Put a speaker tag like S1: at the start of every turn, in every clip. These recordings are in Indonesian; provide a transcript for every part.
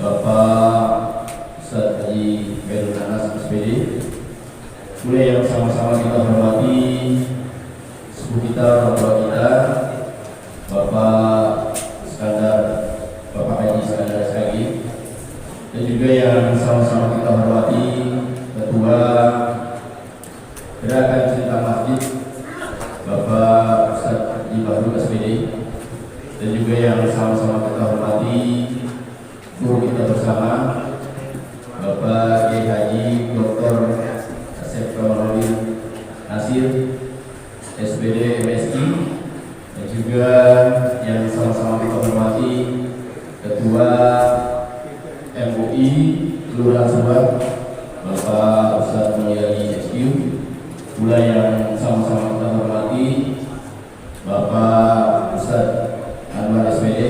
S1: Bapak Ustadz Haji Khairul Anas SPD, kemudian yang sama-sama kita hormati sepuh kita, orang tua kita, Bapak Iskandar, Bapak Haji Iskandar SKG, dan juga yang sama-sama kita hormati Ketua Gerakan Cinta Masjid, Bapak Ustadz Haji Bahrul SPD, dan juga yang sama-sama kita hormati guru kita bersama, Bapak Kiai Haji Dr. Asep Kamaludin Nasir SPD MSI, dan juga yang sama-sama kita hormati Ketua MUI Kelurahan Subang, Bapak Ustadz Mulyadi SQ, pula yang sama-sama kita hormati Bapak Ustadz Anwar SPD,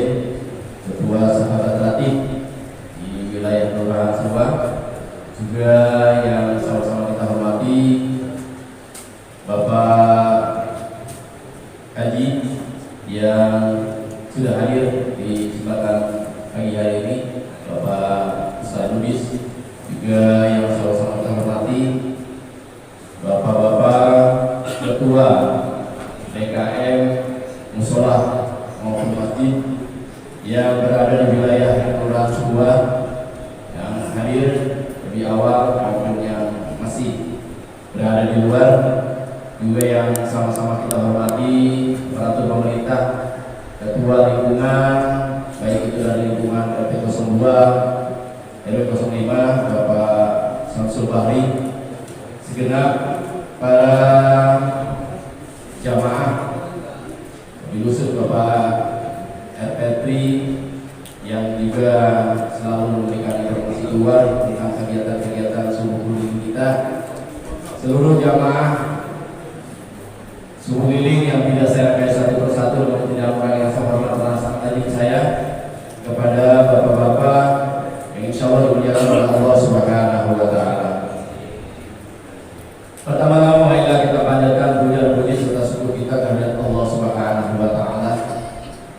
S1: Ketua Sahabat Ratib di wilayah Kelurahan Subang, juga yang sama-sama kita hormati Bapak Haji yang sudah hadir di kesempatan pagi hari ini, Bapak Ustadz Lubis, juga yang sama-sama kita hormati Bapak-bapak Ketua DKM Musola maupun masjid yang berada di wilayah Kelurahan Subang, yang hadir lebih awal maupun yang masih berada di luar, juga yang sama-sama kita hormati peraturan pemerintah, ketua lingkungan, baik itu dari lingkungan RT 02, RW 05, Bapak Samsul Bahri, segenap para jamaah, dilusur Bapak RP3 yang juga selalu memberikan informasi luar tentang kegiatan-kegiatan subuh keliling kita, seluruh jamaah subuh keliling yang tidak saya rangkai satu persatu dan tidak mengurangi rasa hormat dan rasa tadi saya kepada bapak-bapak yang insya Allah dimuliakan oleh Allah Subhanahu wa Ta'ala. Pertama-tama marilah kita panjatkan puja dan puji serta syukur kita kehadirat Allah Subhanahu wa Ta'ala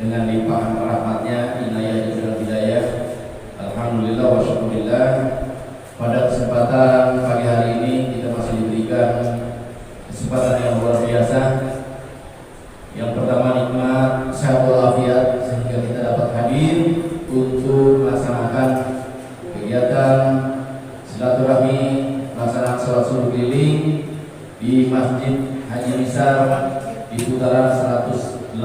S1: dengan limpahan rahmatnya, inayah dan hidayah. Alhamdulillah wa syukurillah, pada kesempatan pagi hari ini kita masih diberikan kesempatan yang luar biasa. Yang pertama, nikmat sehat walafiat sehingga kita dapat hadir untuk melaksanakan kegiatan silaturahmi, melaksanakan sholat subuh keliling di Masjid Haji Misar di putaran 184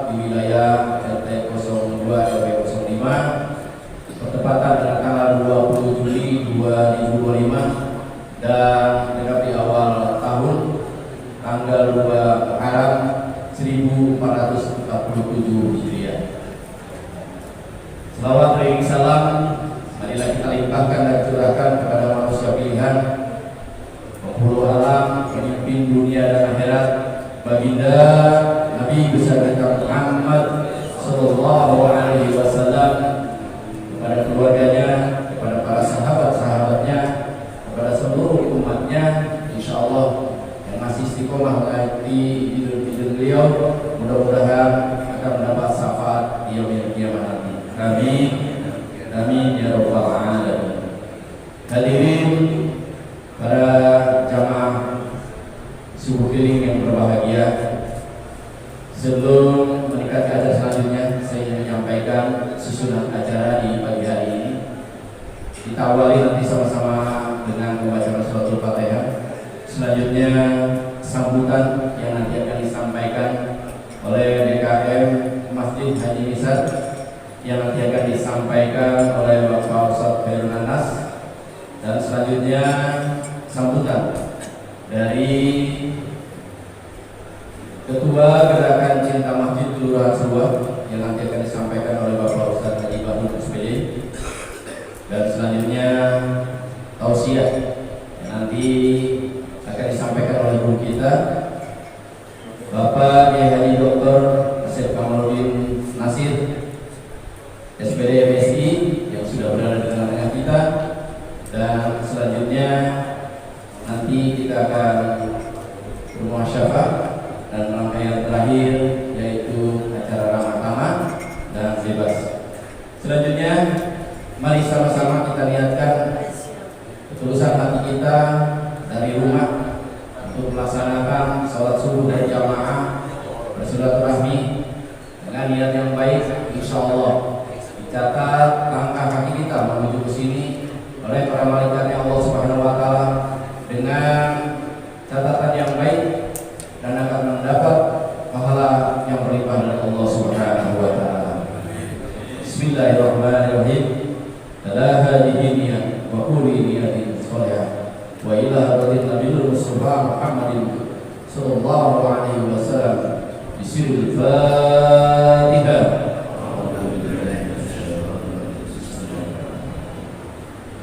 S1: di wilayah RT 02 RW 05, bertepatan dengan tanggal 20 Juli 2025 dan genap di awal tahun tanggal 2 Muharram 1447 Hijriah. Selawat dan salam marilah kita limpahkan dan curahkan kepada manusia pilihan, penghulu alam, pemimpin dunia dan akhirat, baginda Nabi besar kita Muhammad Sallallahu Alaihi Wasallam, kepada keluarganya, kepada para sahabat-sahabatnya, kepada seluruh umatnya, insya Allah yang masih istiqomah di hidup beliau, mudah-mudahan akan mendapat syafaat di yaumil qiyamah nanti. Amin, amin ya rabbal alamin. Hadirin para jamaah subuh keliling yang berbahagia, sebelum mendekati acara selanjutnya, saya ingin menyampaikan susunan acara di pagi hari ini. Kita awali nanti sama-sama dengan pembacaan suratul Fatihah. Selanjutnya sambutan yang nanti akan disampaikan oleh DKM Masjid Haji Misar, yang nanti akan disampaikan oleh Bapak Ustadz Khairul Anas, dan selanjutnya sambutan dari Ketua Gerakan Cinta Masjid Kelurahan Subang yang nanti akan disampaikan oleh Bapak Ustadz Haji Bahrul SPD, dan selanjutnya tausiah yang nanti akan disampaikan oleh guru kita Bapak Kiai Haji Dr. Asep Kamaludin Nasir SPD MSI yang sudah berada di tengah-tengah kita, dan selanjutnya nanti kita akan bermuasyafah dan rangkaian terakhir yaitu acara ramah tamah dan bebas. Selanjutnya Mari sama-sama kita niatkan ketulusan hati kita dari rumah untuk melaksanakan sholat subuh dan jamaah bersilaturahmi dengan niat yang baik. Insya Allah dicatat langkah kaki kita menuju ke sini oleh para malaikatnya Allah Subhanahu Wa Taala dengan catatan yang baik dan akan mendapat pahala yang berlimpah dari Allah Subhanahu Wa Taala. Bismillahirrahmanirrahim. La hadihi niyat wa quli niyatin salihah wa ila hadratin nabiyil mustafa Muhammadin sallallahu alaihi wasallam bisirul Fatihah.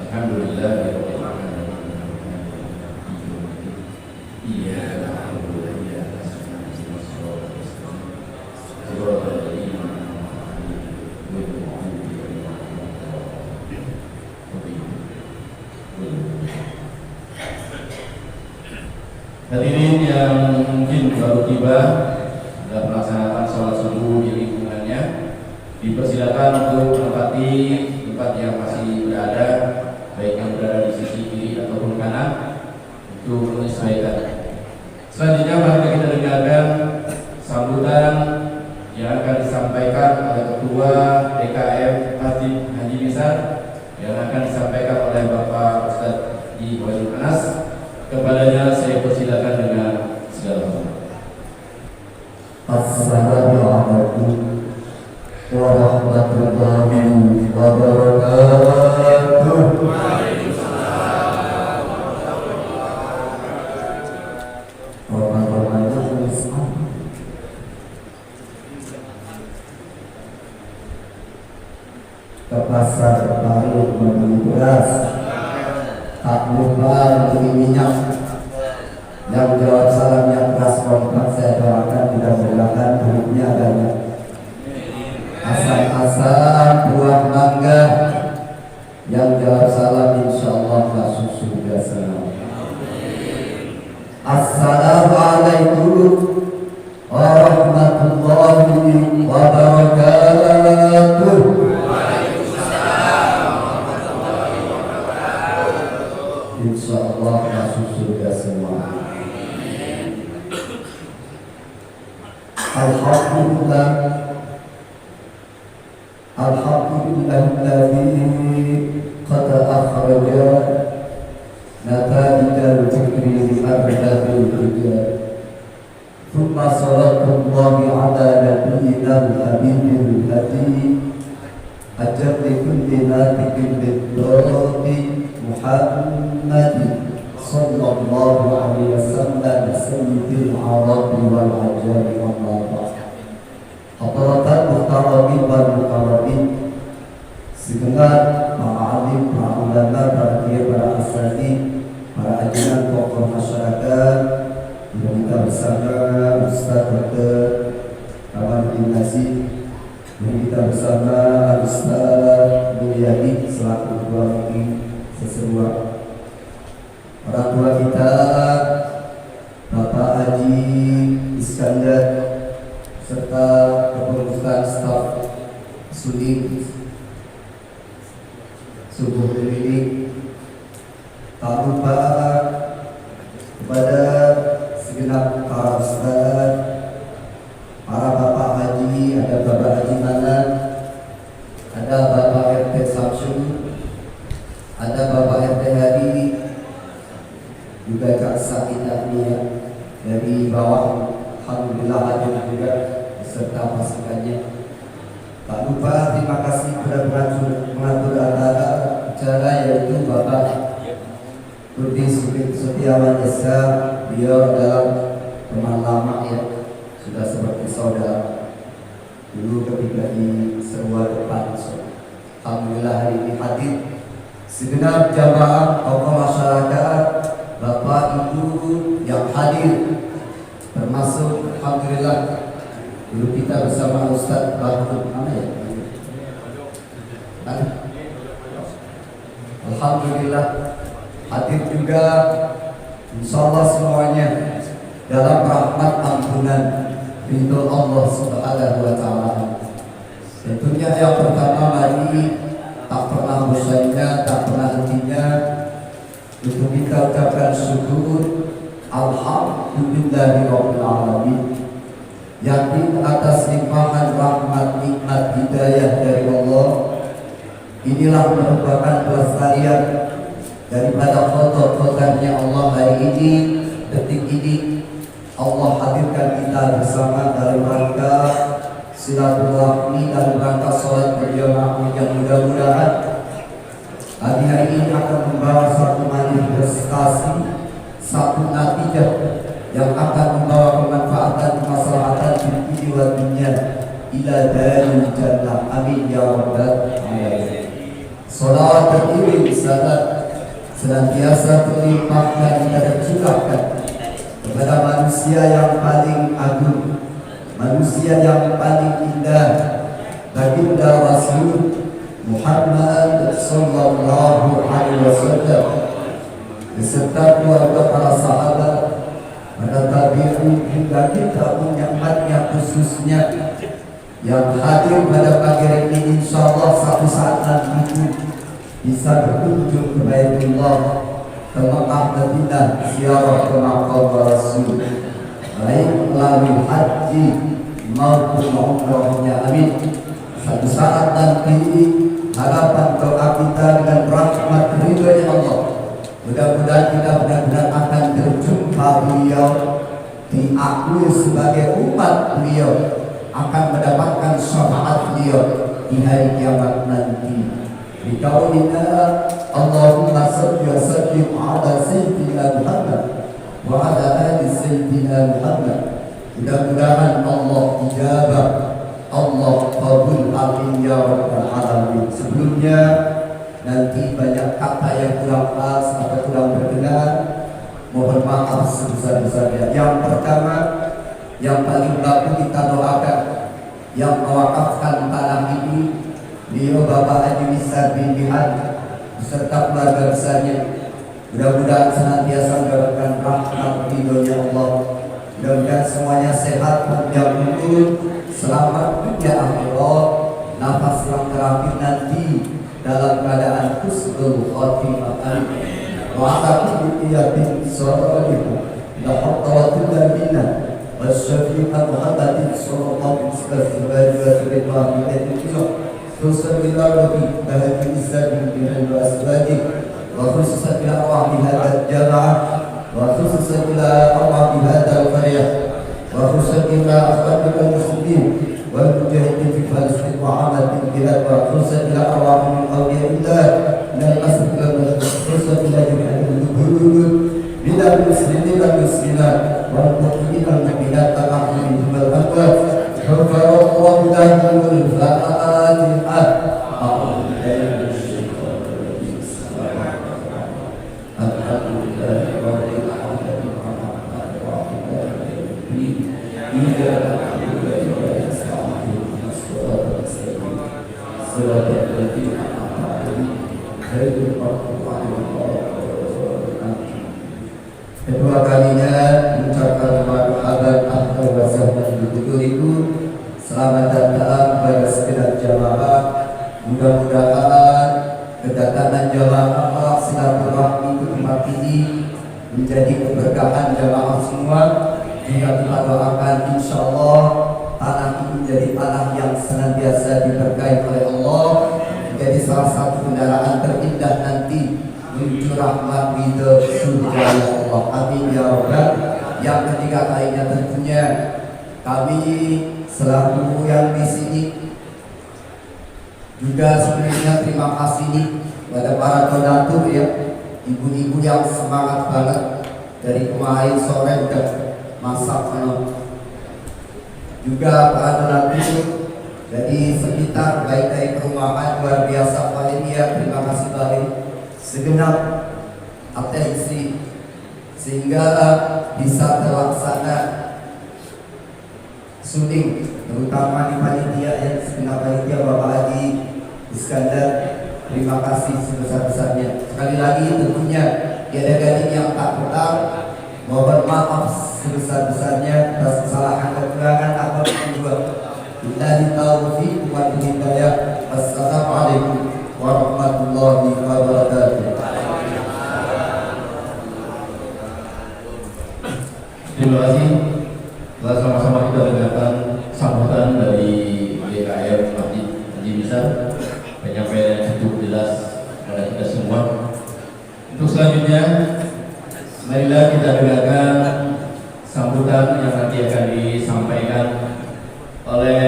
S1: Alhamdulillahirabbil alamin. Iyyaka na'budu wa iyyaka nasta'in. Hadirin yang mungkin baru tiba sudah melaksanakan sholat subuh di lingkungannya, dipersilakan untuk menempati tempat yang masih berada, baik yang berada di sisi kiri ataupun kanan, untuk menyesuaikan. Selanjutnya mari kita dengarkan sambutan yang akan disampaikan oleh Ketua DKM Masjid Haji Misar yang akan disampaikan oleh Bapak Ustadz Haji Wahid Anas. Kepadanya saya persilakan dengan segala hormat.
S2: Assalamualaikum warahmatullahi wabarakatuh. Ke pasar baru membeli beras, tak lupa beli minyak. Yang jawab salamnya keras kompak, saya doakan mudah-mudahan duitnya banyak. Asam-asam buah mangga. Yang jawab salam insyaallah masuk surga salam. Assalamualaikum warahmatullahi wabarakatuh. Insyaallah masuk surga semua. Alhamdulillah, alhamdulillahilladzi qad akhraja nataij al-fikri li ardil rijal. Thumma salatullahi ala nabiyyina al-habibil hadi ajri kulli natiqin bid-dawti Muhammad sallallahu alaihi wasallam sayyidil arabi wal ajami Allah. Hadratan muhtaramin wal mukarramin, segenap para alim, para ulama, para kiai, para asatidz, para ajudan tokoh masyarakat, yang kita bersama Ustaz Dr. Kamarudin Nazif, yang kita bersama Ustaz Mulyadi selaku ketua fikih sesemua, orang tua kita Bapak Haji Iskandar serta kepengurusan staf studi subuh klinik, tak lupa kepada segenap para ustaz, para bapak haji, ada Bapak Haji Manan, ada Bapak RT Samsul, ada Bapak RT Hari, juga Kak Sakidah dari bawah, alhamdulillah hadir juga beserta pasukannya. Tak lupa terima kasih kepada pengatur acara yaitu Bapak Rudi Setiawan Esa. Beliau adalah teman lama ya, sudah seperti saudara dulu ketika di Serua depan. Alhamdulillah hari ini hadir segenap jamaah tokoh masyarakat, bapak ibu yang hadir, termasuk alhamdulillah dulu kita bersama Ustaz Bakut mana ya? Alhamdulillah hadir juga, insyaallah semuanya dalam rahmat ampunan ridho Allah Subhanahu wa taala. Tentunya yang pertama mari tak pernah kita ucapkan syukur alhamdulillahirabbil alamin. Yakin atas limpahan rahmat nikmat hidayah dari Allah, inilah merupakan pelestarian daripada khotob-khotobnya Allah hari ini, detik ini. Allah hadirkan kita bersama dalam rangka silaturahmi, dalam rangka sholat berjamaah yang mudah-mudahan hari ini akan membawa satu manifestasi, satu natijah yang akan membawa kemanfaatan, kemaslahatan di dunia ila daril jannah. Amin ya rabbal alamin. Salawat beriring salat senantiasa terlimpahkan dan tercurahkan kepada manusia yang paling agung, manusia yang paling indah, baginda Rasul Muhammad sallallahu alaihi wasallam beserta keluarga para sahabat, para tabi'in hingga kita umatnya khususnya yang hadir pada pagi hari ini. Insyaallah satu saat nanti bisa berkunjung ke Baitullah, ke Mekah Madinah, ziarah ke maqam Rasul, baik melalui haji maupun umrahnya. Amin. Satu saat nanti harapan doa kita dengan rahmat ridhonya Allah, mudah-mudahan kita benar-benar akan berjumpa beliau, diakui sebagai umat beliau, akan mendapatkan syafaat beliau di hari kiamat nanti. Bikaulina Allahumma salli wa sallim ala sayyidina Muhammad wa ala ali sayyidina Muhammad. Mudah-mudahan Allah ijabah, Allah qabul, amin ya rabbal alamin. Sebelumnya nanti banyak kata yang kurang pas atau kurang berkenan, mohon maaf sebesar-besarnya. Yang pertama, yang paling bagus kita doakan yang mewakafkan tanah ini, beliau Bapak Haji Misar bin Bihan beserta keluarga besarnya. Mudah-mudahan senantiasa mendapatkan rahmat ridhonya Allah. Mudah-mudahan semuanya sehat, panjang umur, selamat dunia akhirat, nafas yang terakhir nanti dalam keadaan husnul khatimah. Wa aqulu ya bin sallallahu la hatta wa bina wasyafiqa Muhammadin sallallahu alaihi wasallam. خصوصا إلى ربي بهذه الإسلام من الأسباب، وخصوصا إلى أرواح هذا الجماعة، وخصوصا إلى أرواح هذا القرية، وخصوصا إلى أخواننا المسلمين والمجاهدين في فلسطين وعامة البلاد، وخصوصا إلى أرواح من أولياء الله من الأسد خصوصا إلى جميع الجهود من المسلمين والمسلمات والمؤمنين والمؤمنات الأحياء والأموات. حفظ الله لهم الفاتحة. أعوذ بالله من الشيطان الرجيم. الحمد لله رب العالمين الرحمن الرحيم إياك نعبد وإياك نستعين اهدنا الصراط المستقيم صراط الذين أنعمت عليهم غير المغضوب عليهم ولا الضالين. Kedua kalinya mengucapkan marhaban ahlan wa sahlan bihudurikum. Selamat datang kepada segenap jamaah. Mudah-mudahan kedatangan jamaah silaturahmi ke tempat ini menjadi keberkahan jamaah semua. Jika kita doakan insyaallah tanah ini menjadi tanah yang senantiasa diberkahi oleh Allah, menjadi salah satu kendaraan terindah nanti menuju rahmat ridho surga ya Allah. Amin ya rabbal. Yang ketiga kalinya tentunya kami selaku yang di sini juga sebenarnya terima kasih nih pada para donatur ya, ibu-ibu yang semangat banget dari kemarin sore udah masak juga para donatur dari sekitar baik dari perumahan luar biasa Valeria. Terima kasih banyak segenap atensi sehingga bisa terlaksana syuting, terutama di panitia yang segenap panitia Bapak Haji Iskandar. Terima kasih sebesar-besarnya. Sekali lagi tentunya tiada gading yang tak benar, mohon maaf sebesar-besarnya atas kesalahan kekurangan apapun juga. Billahi taufiq wal hidayah. Assalamualaikum warahmatullahi wabarakatuh.
S1: kepada kita semua. Untuk selanjutnya, marilah kita dengarkan sambutan yang nanti akan disampaikan oleh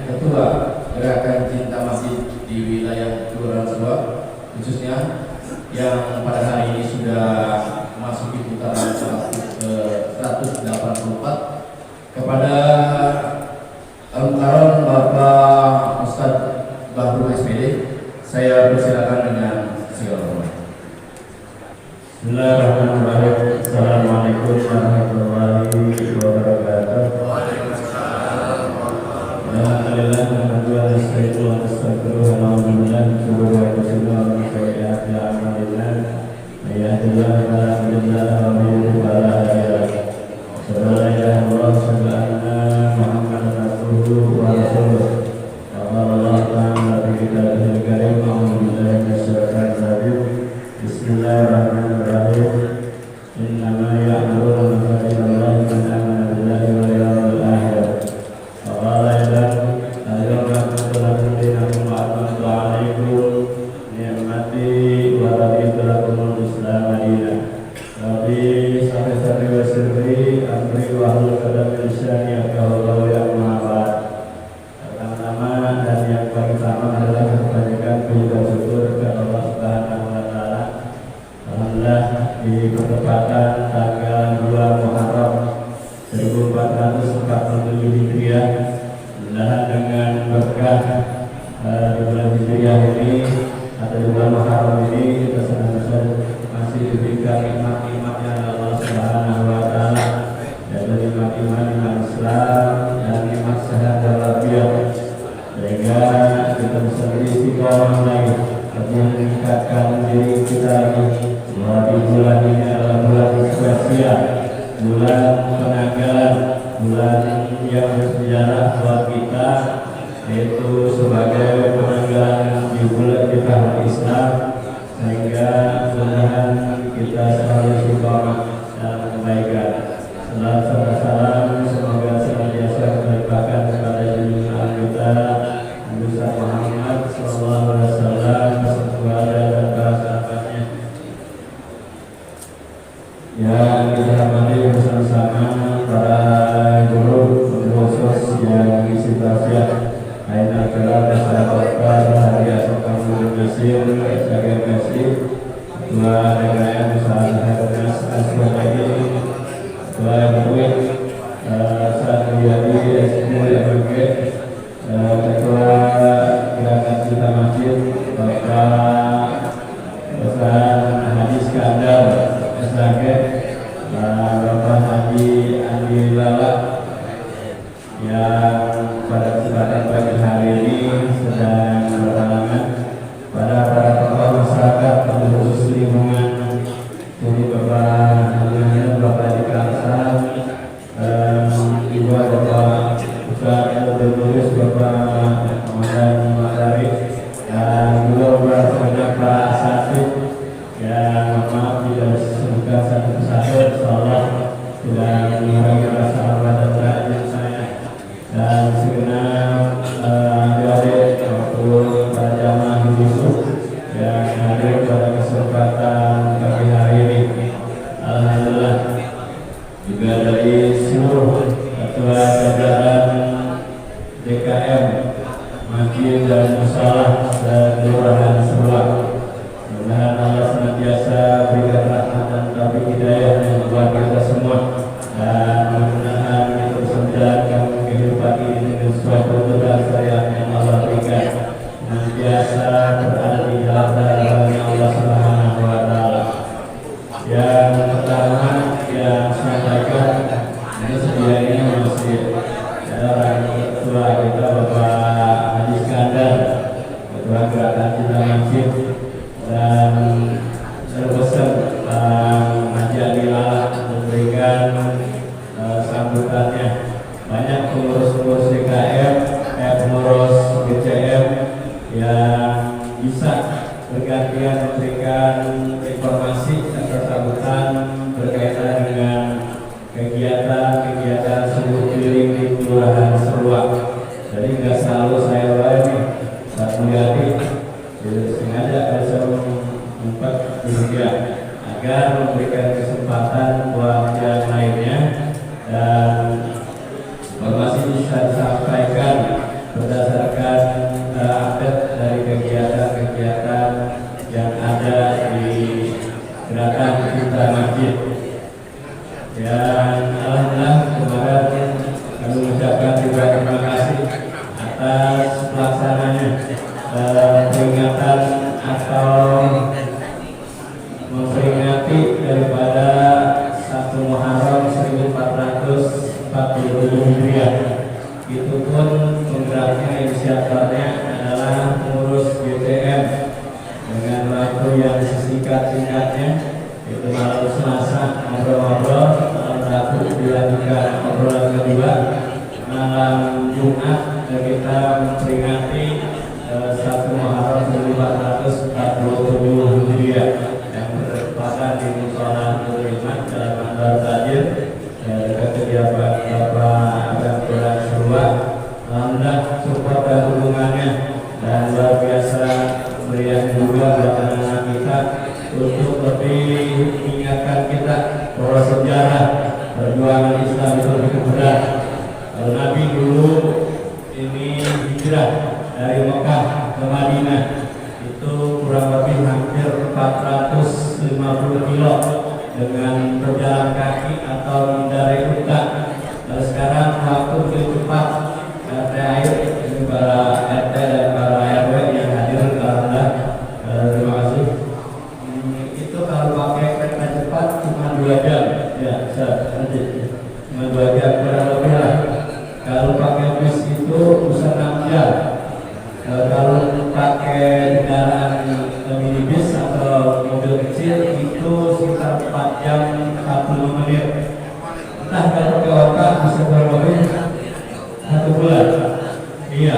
S1: Ketua Gerakan Cinta Masjid di wilayah Kelurahan Sebuah, khususnya yang pada hari ini sudah memasuki putaran 184, kepada Almarhum Bapak Ustadz Bahru SPD. Saya persilakan dengan segala hormat.
S3: Bismillahirrahmanirrahim. Assalamualaikum warahmatullahi wabarakatuh. Alhamdulillah, alhamdulillah, astagfirullah, astagfirullah, alhamdulillah, syukur wa syukur wa sayyi'ati a'malina. May yahdihillahu fala mudilla lahu wa may yudlil fala hadiya lahu. Asyhadu an la ilaha illallah wa asyhadu anna Muhammadan abduhu wa rasuluh. Qala Allah ta'ala fi kitabihil karim, a'udzu billahi minasyaitonir rajim. Bismillahirrahmanirrahim. Innama ya'muru masajidallah man amana billahi wal yawmil akhir. Qala idzan al-yawma akmaltu lakum dinakum wa atmamtu 'alaikum ni'mati wa raditu lakumul Islam dinan. Rabbi sahbi wa sirri amri wa hlul 'uqdatam min lisani yafqahu yang maha baik. Pertama dan yang paling utama adalah kebanyakan puji dan syukur kepada Allah Subhanahu wa taala. Alhamdulillah, di pertepatan tanggal 2 Muharram 1447 Hijriah, mudah-mudahan dengan berkah di bulan Hijriah ini atau di bulan Muharram ini, kita senantiasa masih diberikan nikmat-nikmatnya Allah Subhanahu wa taala, yaitu nikmat iman Islam dan nikmat sehat dan walafiat, sehingga kita bisa beristiqomah lagi untuk meningkatkan diri kita lagi. Bahwa di bulan ini adalah bulan spesial, bulan penanggalan, bulan yang bersejarah buat kita, yaitu sebagai penanggalan di bulan di tahun Islam, sehingga mudah-mudahan kita selalu istiqomah dalam kebaikan. Salam semoga senantiasa terlimpahkan kepada junjungan kita Nabi Muhammad sallallahu alaihi wasallam beserta keluarga dan para sahabatnya. Yang kita hormati bersama-sama para guru khusus yang mengisi tausiah Aina Kelar dan Sahabat Hari Asokam Guru Nasir sebagai MC, Ketua DKM Usaha Hermes Aswadi, Ketua MUI Satria SMUI, Ketua Gerakan Cinta Masjid Bapak Ustaz Haji Skandar SAG, Bapak Haji Andi Lala, yang pada kesempatan pagi hari ini sedang berhalangan, pada para tokoh masyarakat khusus lingkungan, jadi Bapak di Kalsam, juga Bapak Ustaz Tulis, Bapak Komandan Matahari, dan juga Bapak Pak Satip, yang maaf tidak disebutkan satu persatu, insyaallah tidak mengurangi rasa hormat dan derajat saya, dan segenap adik-adik maupun para jamaah Yusuf yang hadir pada kesempatan pagi hari ini. Alhamdulillah, juga dari seluruh ketua jajaran DKM Masjid dan Musyalah dan Kelurahan Sebuah, mudah-mudahan Allah senantiasa berikan rahmat dan taufik hidayah yang buat kita semua, dan mudah-mudahan kita bisa menjalankan kehidupan ini dengan sesuai tuntunan syariat yang Allah berikan, senantiasa berada di jalan Allah Subhanahu wa taala. Yang pertama yang saya sampaikan, ini sedianya masih ada orang ketua kita Bapak Haji Skandar, Ketua Gerakan Cinta Masjid, dan terpesan Haji Andi Lala memberikan sambutannya. Banyak pengurus-pengurus DKM, pengurus GCM yang bisa bergantian memberikan informasi atau sambutan berkaitan dengan kegiatan seluruh keliling di Kelurahan Seruak. Jadi nggak selalu saya layani, Pak Mulyadi, sengaja saya tempat duduknya agar memberikan kesempatan buat yang lainnya. Dan informasi bisa disampaikan berdasarkan update dari kegiatan-kegiatan yang ada di gerakan Cinta Masjid. Dan alhamdulillah kemarin kami mengucapkan juga terima kasih atas pelaksananya peringatan atau memperingati daripada 1 Muharram 1447 Hijriah. Itu pun penggeraknya, inisiatornya adalah pengurus GTM dengan waktu yang sesingkat-singkatnya, itu malam Selasa ngobrol-ngobrol, malam Rabu dilanjutkan obrolan kedua, malam Jumat kita memperingati 1 Muharram 1447 Hijriah yang bertepatan di Musola Nurul Iman dalam Mandar Tajir dekat kediaman Bapak Abang Surwa. Alhamdulillah support dan dukungannya, dan luar biasa meriah juga buat anak-anak kita untuk lebih mengingatkan kita bahwa sejarah perjuangan Islam itu begitu berat. Kalau Nabi dulu ini hijrah dari Mekah ke Madinah itu kurang lebih hampir 450 kilo dengan berjalan kaki atau mengendarai unta. Lalu sekarang waktu lebih cepat. Terakhir ini para RT dan para RW yang hadir, alhamdulillah, terima kasih. Itu kalau pakai kereta cepat cuma 2 jam, ya, nanti cuma 2 jam kurang lebih lah. Kalau pakai bis itu bisa 6 jam. Kalau pakai kendaraan minibus atau mobil kecil itu sekitar 4 jam 40 menit. Nah, kalau pakai otak bisa kurang lebih 1 bulan. Iya,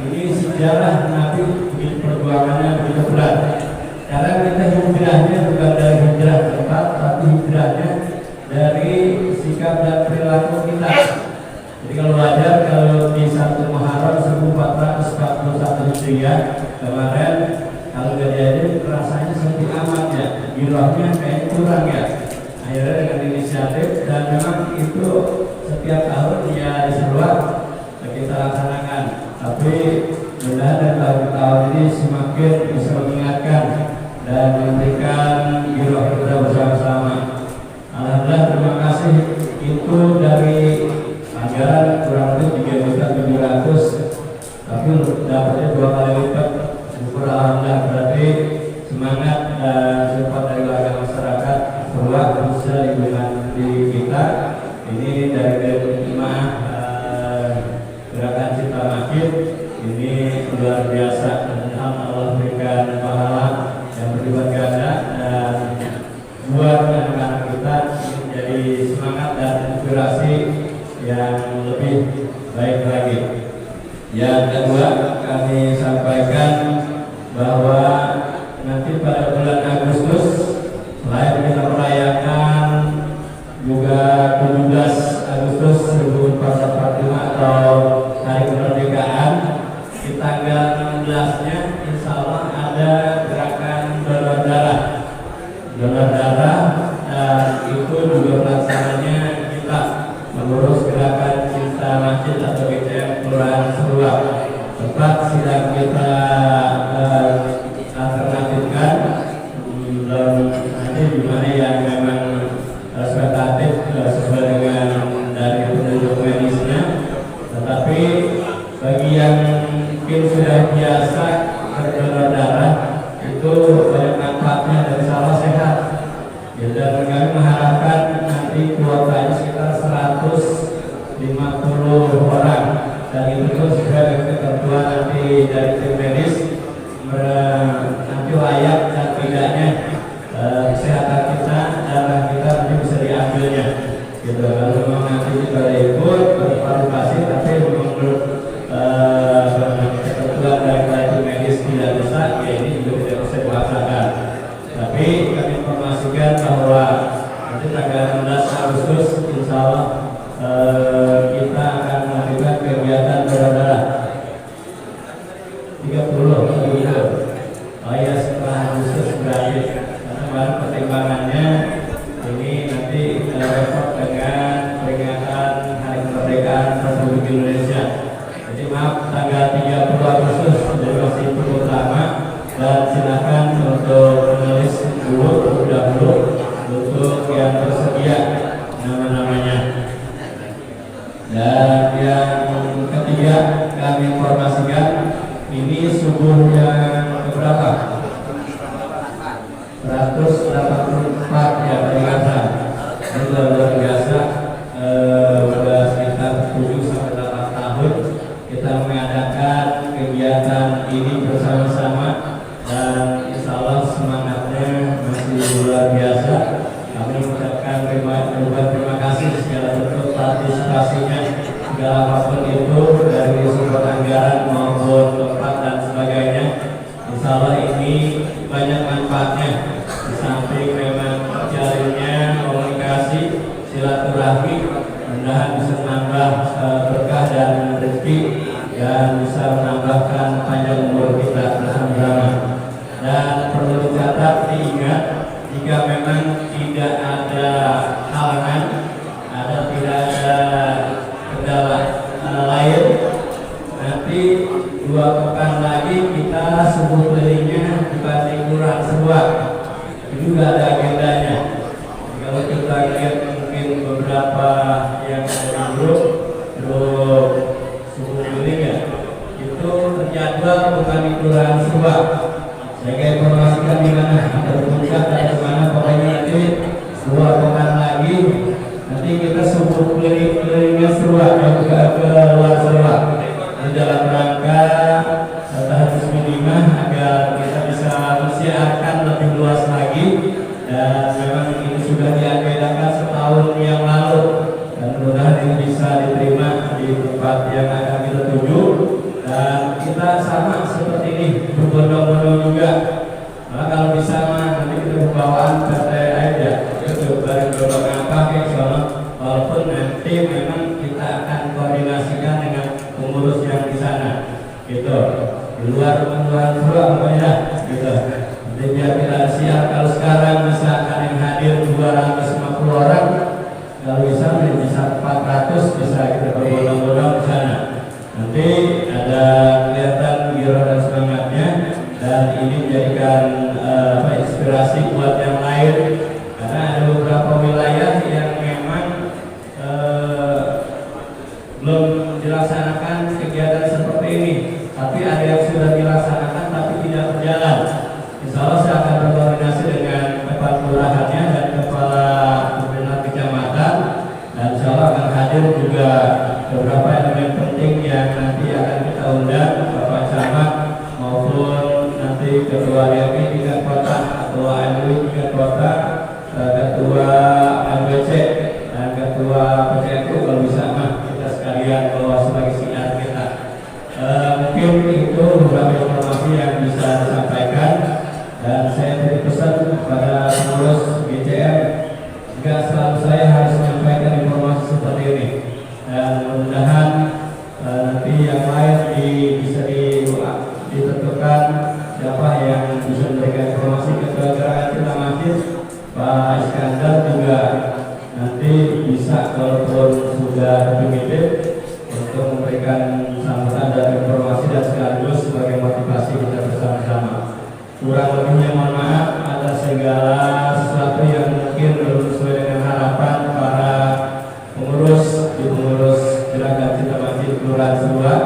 S3: ini sejarah Nabi begitu perjuangannya begitu berat. Karena kita hijrahnya bukan dari hijrah tempat, tapi hijrahnya dari sikap dan perilaku kita. Jadi kalau wajar kalau di 1 Muharram 1441 Hijriah kemarin kalau kejadian rasanya seperti amat ya, girohnya kayak kurang ya. Akhirnya dengan inisiatif, dan memang itu setiap tahun ya diseruak kita laksanakan. Tapi mudah-mudahan tahun ini semakin bisa mengingatkan dan memberikan giroh kita bersama-sama. Alhamdulillah, terima kasih. Itu dari anggaran kurang lebih 3.700.000, tapi dapatnya 2 kali lipat. Syukur alhamdulillah, berarti semangat dan support dari warga masyarakat bahwa bisa di kita ini dari jemaah gerakan Cinta Masjid ini luar biasa. Allah berikan pahala yang berlipat ganda, dan buat anak-anak kita menjadi semangat dan inspirasi yang lebih baik lagi. Yang kedua, kami sampaikan bahwa nanti pada bulan Agustus, selain kita merayakan juga 17 Agustus 1445 atau Hari Kemerdekaan, di tanggal 16-nya insya Allah ada gerakan donor darah. Donor darah, dan itu juga pelaksananya kita mengurus gerakan Cinta Masjid atau GTM Kelurahan Surwa. Tempat sidang kita alternatifkan, dan nanti di mana yang memang spektatif sesuai dengan dari penduduk medisnya. Tetapi bagi yang mungkin sudah biasa berdonor darah itu banyak manfaatnya dan salah sehat. Ya, dan kami mengharapkan nanti kuotanya sekitar 150 orang, dan itu sesuai dengan ketentuan nanti dari tim medis nanti layak dan tidaknya kesehatan kita, darah kita nanti bisa diambilnya. Gitu. Kalau memang nanti kita ikut berpartisipasi, tapi menurut ketentuan dari tim medis tidak bisa, ya ini juga tidak bisa dilaksanakan. bahan pertimbangannya ini nanti repot dengan peringatan Hari Kemerdekaan Republik Indonesia. Jadi maaf, tanggal 30 Agustus jadi masih cukup lama, dan silakan untuk menulis dulu untuk yang tersedia nama-namanya. Dan yang ketiga kami informasikan ini subuh yang berapa? 184 ya peringatan. Ini luar biasa. Sudah sekitar 7-8 tahun kita mengadakan kegiatan ini bersama-sama, dan insya Allah semangatnya masih luar biasa. Kami mengucapkan terima kasih segala bentuk partisipasinya, segala apapun itu dari sumber anggaran maupun tempat dan sebagainya. Insya Allah ini banyak manfaatnya. Di samping memang terjalinnya komunikasi, silaturahmi, mudah-mudahan bisa menambah berkah dan rezeki, dan bisa menambahkan panjang umur kita bersama-sama. Dan perlu dicatat, diingat, jika memang tidak ada halangan, tidak ada kendala lain, nanti 2 pekan lagi kita subuh kelilingnya dibanding kurang sebuah. Itu juga ada agendanya. Kalau kita lihat mungkin beberapa yang ada di grup subuh keliling ya, itu terjadwal bukan di kelurahan sebuah. Saya informasikan di mana terbuka dan di mana, pokoknya itu 2 pekan lagi nanti kita subuh kelilingnya sebuah ke luar sebuah di dalam rangka tahun minimah agar kita bisa mensiarkan lebih luas lagi. Dan memang ini sudah diagendakan setahun yang lalu, dan mudah-mudahan ini bisa diterima di tempat yang akan kita tuju. Dan kita sama seperti ini, berbondong-bondong juga. Nah, kalau bisa nanti kita bawaan PT aja, itu dari beberapa apa kayak soalnya, walaupun nanti memang kita akan koordinasikan dengan pengurus yang di sana, gitu. Di luar pokoknya, gitu. Jadi biar kita siap. Kalau sekarang misalkan yang hadir 250 orang, kalau bisa 400 bisa kita berbondong-bondong di sana. Nanti ada kelihatan giro dan semangatnya, dan ini menjadikan inspirasi buat yang lain, karena ada beberapa wilayah yang memang belum dilaksanakan kegiatan seperti ini, tapi ada yang sudah dilaksanakan tapi tidak berjalan. Insya Allah saya akan berkoordinasi dengan kepala kelurahannya dan kepala pimpinan kecamatan, dan insya Allah akan hadir juga beberapa elemen penting yang nanti akan kita undang, Bapak Camat maupun nanti ketua RW tingkat kota, ketua MUI tingkat kota, ketua MBC dan ketua PCNU. Kalau bisa kita sekalian bawa sebagai sinyal kita. Mungkin itu beberapa informasi yang bisa disampaikan, dan saya beri pesan kepada pengurus GCM, jika selalu saya harus menyampaikan informasi seperti ini. Dan mudah-mudahan nanti yang lain bisa ditentukan siapa yang bisa memberikan informasi ke Gerakan Cinta Masjid. Pak Iskandar juga nanti bisa, kalaupun sudah definitif, untuk memberikan sambutan dan informasi dan sekaligus sebagai motivasi kita bersama-sama. Kurang lebihnya mohon maaf atas segala sesuatu yang mungkin belum sesuai dengan harapan para pengurus Gerakan Cinta Masjid Kelurahan Sebuah,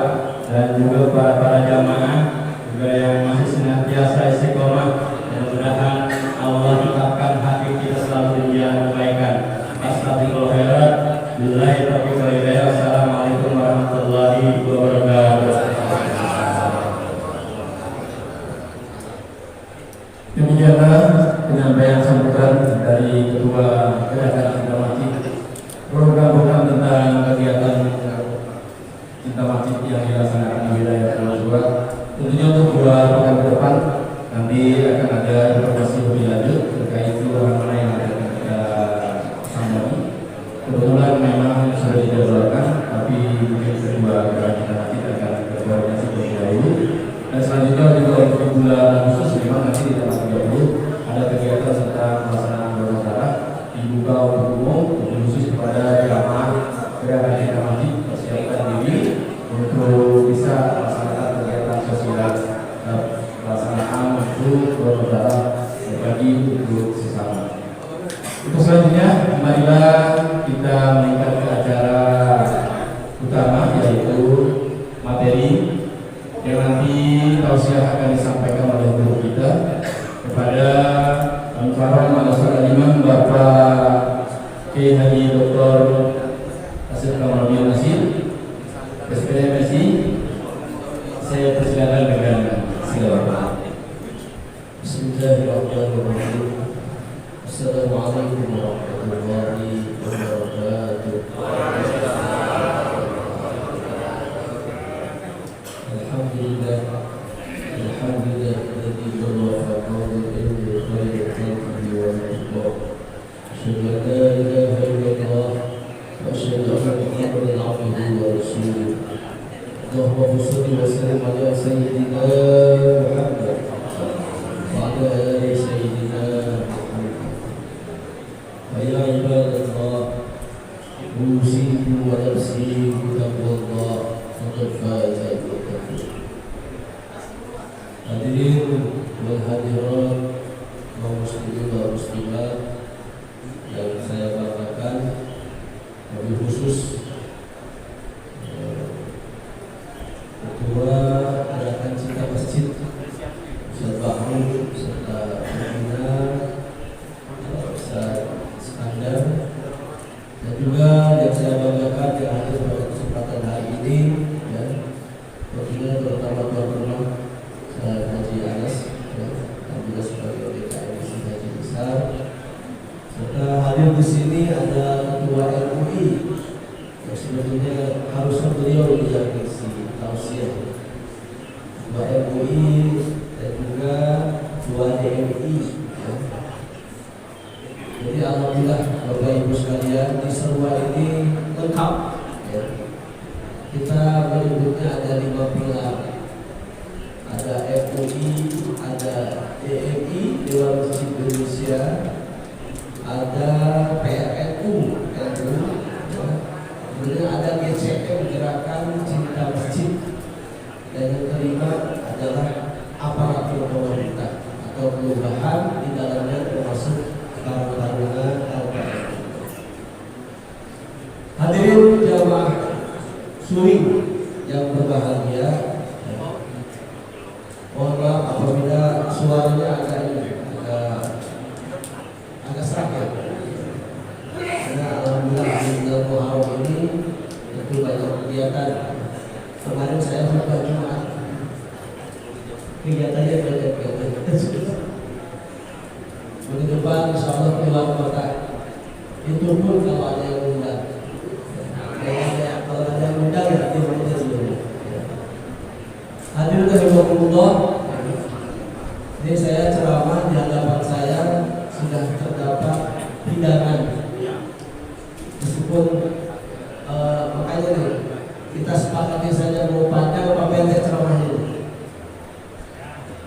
S3: dan juga para jamaah juga yang masih senantiasa istiqomah. Mudah-mudahan Allah tetapkan hati kita selalu di jalan kebaikan. Astagfirullahaladzim. Billahi taufiq wal hidayah. Assalamualaikum warahmatullahi wabarakatuh.
S1: Demikianlah penyampaian sambutan dari Ketua Gerakan Cinta Masjid, program-program tentang kegiatan Cinta Masjid yang dilaksanakan di wilayah Pulau Surat. Tentunya untuk 2 pekan ke depan nanti akan ada informasi lebih lanjut terkait kelurahan mana yang akan kita sambangi. Kebetulan memang sudah dijadwalkan, tapi mungkin kedua Gerakan Cinta Masjid akan berkoordinasi terlebih dahulu. Dan selanjutnya juga untuk bulan Agustus memang nanti di tanggal 30 ada kegiatan serta saudara berbagi untuk sesama. Untuk selanjutnya, marilah kita meningkat ke acara utama, yaitu materi yang nanti tausiah akan disampaikan oleh guru kita kepada Al-Farah Madrasah Imam Bapak Kiai Haji Dr. Asif Kamal Nasir, SPD MSI. Saya persilakan dengan silakan.
S4: Bismillahirrahmanirrahim. Assalamualaikum warahmatullahi wabarakatuh. Alhamdulillah, alhamdulillah alladzi wafaqana bil khairi khalqihi wa rizqihi. Asyhadu an la ilaha illallah wa asyhadu anna Muhammadan abduhu wa rasuluh. Allahumma shalli wa sallim ala sayyidina Muhammad wa ala ali sayyidina Muhammad. Ya ibadallah, usikum wa nafsi bitaqwallah, faqad faza al-muttaqun. Hadirin wal hadirat, kaum muslimin wal muslimat yang saya banggakan, lebih khusus Ketua Gerakan Cinta Masjid Ustaz Bahru serta pembina Ustaz Iskandar, dan juga yang saya banggakan yang hadir pada kesempatan hari ini, ya, tentunya terutama tuan rumah Ustaz Haji Anas, ya, dan juga sebagai DKM Haji Besar, serta hadir di sini ada Ketua MUI yang sebetulnya harusnya beliau yang isi tausiah, Ketua MUI dan juga Ketua DMI, ya. Jadi alhamdulillah Bapak Ibu sekalian, di Serua ini lengkap, ya. Kita menyebutnya ada 5 pilar. Ada MUI, ada DMI, Dewan Masjid Indonesia, ada PRNU, ya. Kemudian ada GCM, Gerakan Cinta Masjid, dan yang kelima adalah aparatur pemerintah atau perubahan di dalamnya termasuk Karang Taruna LPM. Hadirin jamaah suring yang berbahagia, mohon maaf apabila suaranya agak serak, ya. Karena alhamdulillah di bulan Muharram ini tentu banyak kegiatan. Kemarin saya khutbah Jumat, kegiatannya banyak. Minggu depan insya Allah keluar kota. Itu pun kalau ada yang undang. Kalau ada yang undang ya dimana dulu. Hadirin rahimakumullah. Ini saya ceramah di hadapan saya sudah terdapat hidangan. Meskipun makanya nih kita sepakati saja mau panjang apa pendek ceramahnya.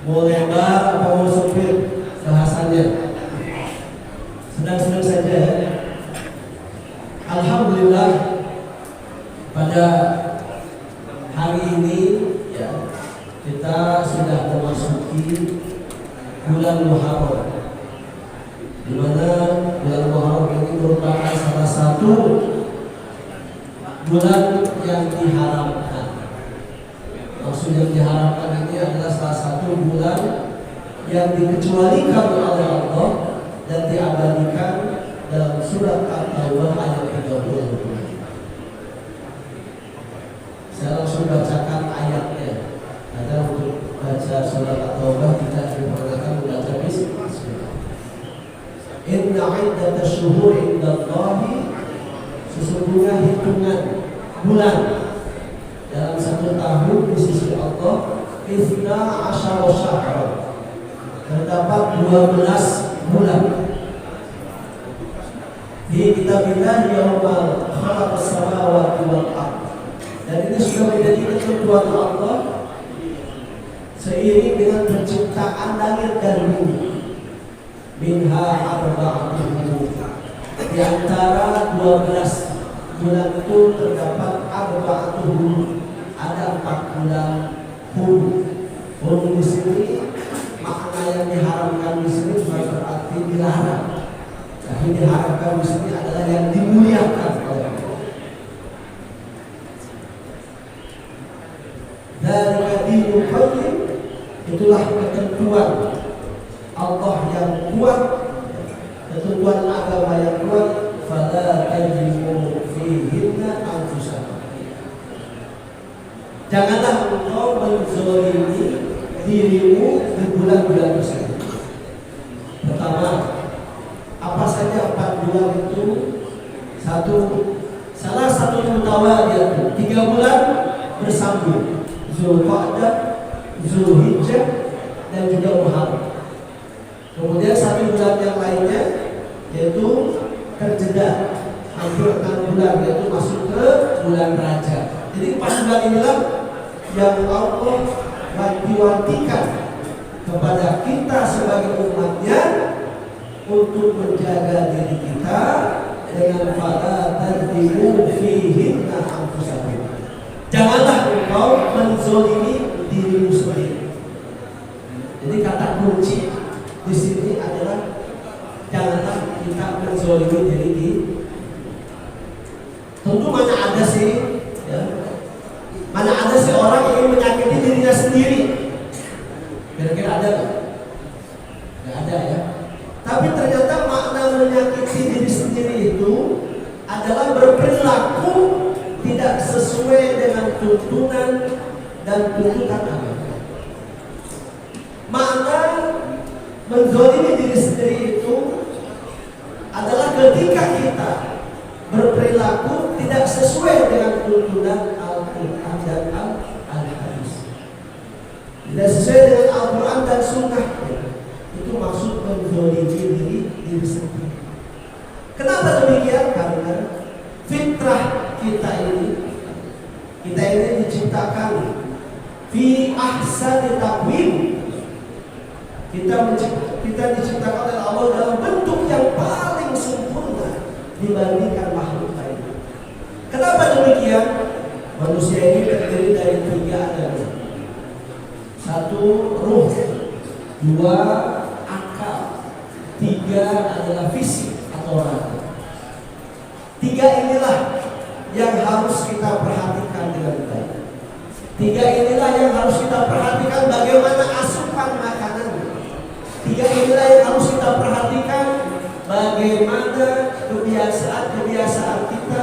S4: Mau lebar apa mau sempit bahasannya. Senang-senang saja, ya. Alhamdulillah pada hari ini, ya, kita sudah memasuki bulan Muharram, di mana bulan Muharram ini merupakan salah satu bulan yang diharamkan. Maksud yang diharamkan ini adalah salah satu bulan yang dikecualikan oleh Allah dan diabadikan dalam surat At-Taubah ayat 30. Saya langsung bacakan ayatnya. Karena untuk baca surat At-Taubah kita diperkenalkan membaca bismillah. Inna iddatash syuhuri indallahi, sesungguhnya hitungan bulan dalam satu tahun di sisi Allah, Isna asyara syahra, terdapat 12 bulan. Di kitabillah yaumal khalaqas samawati wal ardh, dan ini sudah menjadi ketentuan Allah seiring dengan penciptaan langit dan bumi. Minha arba'atun hurum, di antara 12 bulan itu terdapat arba'atun hurum, ada 4 bulan hurum. Hurum di sini makna yang yang diharamkan di sini bukan berarti dilarang. Tapi diharapkan di sini adalah yang dimuliakan oleh Allah. Dzalika dinul qayyim, itulah ketentuan Allah yang kuat, ketentuan agama yang kuat. Fala tajrimu fihinna anfusakum. Janganlah engkau menzalimi dirimu di bulan-bulan tersebut. Pertama, apa saja 4 bulan itu? Salah satu mutawaliyah, 3 bulan bersambung, Zulqa'dah, Zulhijjah, dan juga Muharram. Kemudian 1 bulan yang lainnya yaitu terjeda hampir 6 bulan, yaitu masuk ke bulan Rajab. Jadi 4 bulan inilah yang Allah wanti-wantikan kepada kita sebagai umatnya untuk menjaga diri kita dengan fala tadhimu fihinna anfusakum. Janganlah engkau menzalimi dirimu sendiri. Jadi kata kunci di sini adalah janganlah kita menzalimi diri kita. Tentu mana ada sih, ya, mana ada sih orang yang ingin menyakiti dirinya sendiri. Kira-kira ada nggak? Nggak ada ya. Tapi ternyata makna menyakiti diri sendiri itu adalah berperilaku tidak sesuai dengan tuntunan dan tuntutan agama. Makna menzalimi diri sendiri itu adalah ketika kita berperilaku tidak sesuai dengan tuntunan Al-Quran dan Al-Hadis, tidak sesuai dengan Al-Quran dan Sunnah. Itu maksud menzalimi diri sendiri. Kenapa demikian? Karena fitrah kita ini diciptakan fi ahsani taqwim. Kita diciptakan oleh Allah dalam bentuk yang paling sempurna dibandingkan makhluk lain. Kenapa demikian? Manusia ini terdiri dari 3 agama. 1 ruh, 2 akal, 3 adalah fisik atau raga. 3 inilah yang harus kita perhatikan dengan baik. 3 inilah yang harus kita perhatikan bagaimana asupan makanan. 3 inilah yang harus kita perhatikan bagaimana kebiasaan kita.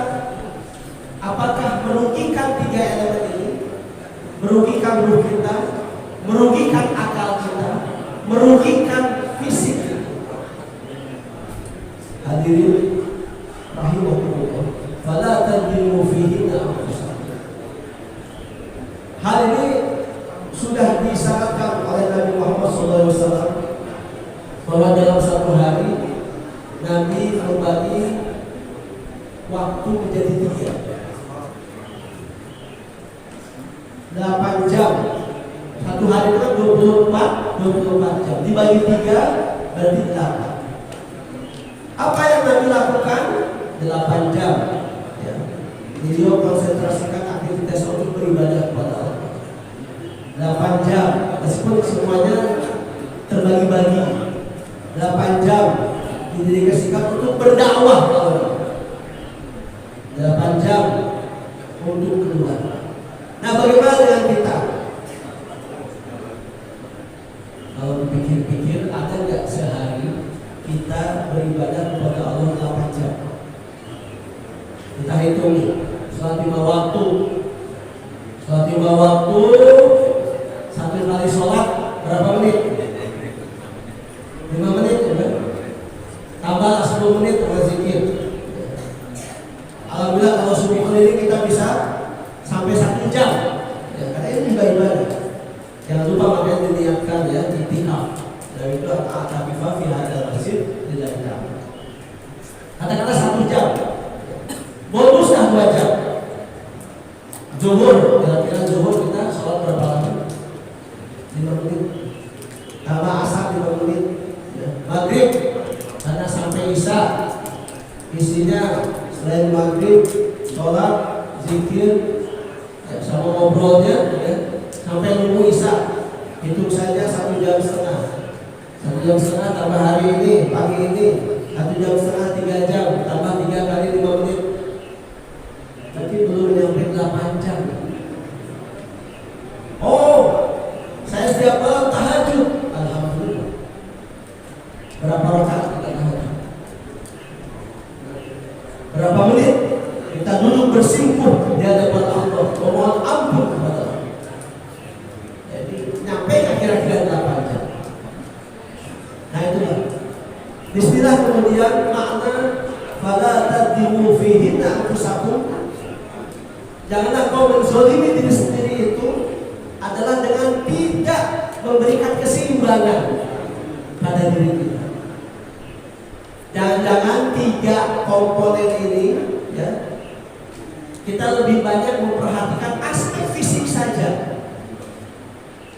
S4: Apakah merugikan 3 elemen ini? Merugikan ruh kita, merugikan akal kita, merugikan fisik kita. Hadirin rahimahullah, fala tadhimu fihinna anfusakum. Hal ini sudah disyaratkan oleh Nabi Muhammad SAW bahwa dalam 1 hari Nabi membagi waktu menjadi 8 jam. 1 hari itu kan 24 jam. Dibagi 3 berarti 8. Apa yang Nabi lakukan? 8 jam. Ya. Beliau konsentrasikan aktivitas untuk beribadah kepada Allah. 8 jam. Meskipun semuanya terbagi-bagi. 8 jam didedikasikan untuk berdakwah kepada Allah. 8 jam untuk keluar. Nah, bagaimana dengan kita? Kalau dipikir-pikir, ada nggak sehari kita beribadah kepada Allah 8 jam? Kita hitung sholat 5 waktu. Sholat 5 waktu, 1 kali sholat berapa menit? 5 menit, ya? Tambah 10 menit dengan zikir. Alhamdulillah kalau subuh ini kita bisa sampai 1 jam. Ya, karena ini juga ibadah. Jangan lupa makanya diniatkan ya, i'tikaf. Dan itu al-i'tikaf fi hadzal masjid tidak jam. Katakanlah 1 jam. Bonusnya 2 jam. Zuhur, kira-kira zuhur kita sholat berapa lama? 5 menit. Tambah asar 5 menit. Ya. Maghrib karena sampai isya, isinya selain maghrib, sholat, zikir, ya, sama ngobrolnya, ya, sampai nunggu isya, hitung saja 1,5 jam. 1,5 jam tambah hari ini, pagi ini 1,5 jam, 3 jam, tambah 3 kali 5 menit. Tapi belum nyampe 8 jam. Oh, saya setiap malam tahajud. Alhamdulillah. Berapa rakaat kita tahajud? Berapa menit kita duduk bersimpuh di hadapan Allah, memohon ampun kepada Allah. Jadi nyampe kira-kira 8 jam. Nah itulah. Bismillah kemudian makna fala tadhimu fihinna anfusakum. Janganlah kau menzalimi diri sendiri itu adalah dengan tidak memberikan keseimbangan pada diri kita. Jangan-jangan 3 komponen ini ya, kita lebih banyak memperhatikan aspek fisik saja.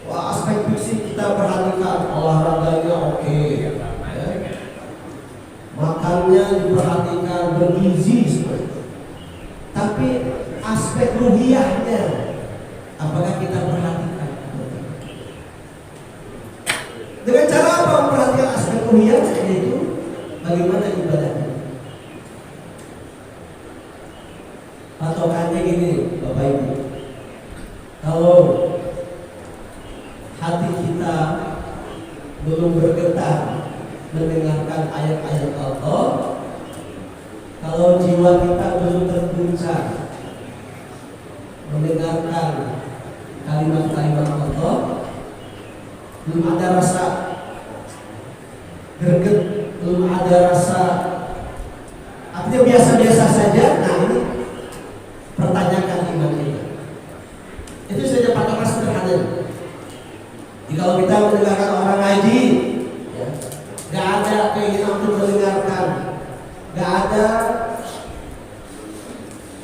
S4: Wah, aspek fisik kita perhatikan, olahraganya oke, ya. Makannya diperhatikan, bergizi seperti itu. Tapi aspek ruhiyahnya apakah kita perhatikan? Dengan cara apa memperhatikan aspek ruhiyah? Yaitu bagaimana ibadahnya. Patokannya gini, Bapak Ibu. Kalau hati kita belum bergetar mendengarkan ayat-ayat Allah, kalau jiwa kita belum terguncang mendengarkan kalimat-kalimat Allah, belum ada rasa greget, belum ada rasa, artinya biasa-biasa saja. Nah ini pertanyakan iman kita. Itu saja patokan sederhana. Jadi kalau kita mendengarkan orang ngaji, ya, gak ada keinginan untuk mendengarkan, gak ada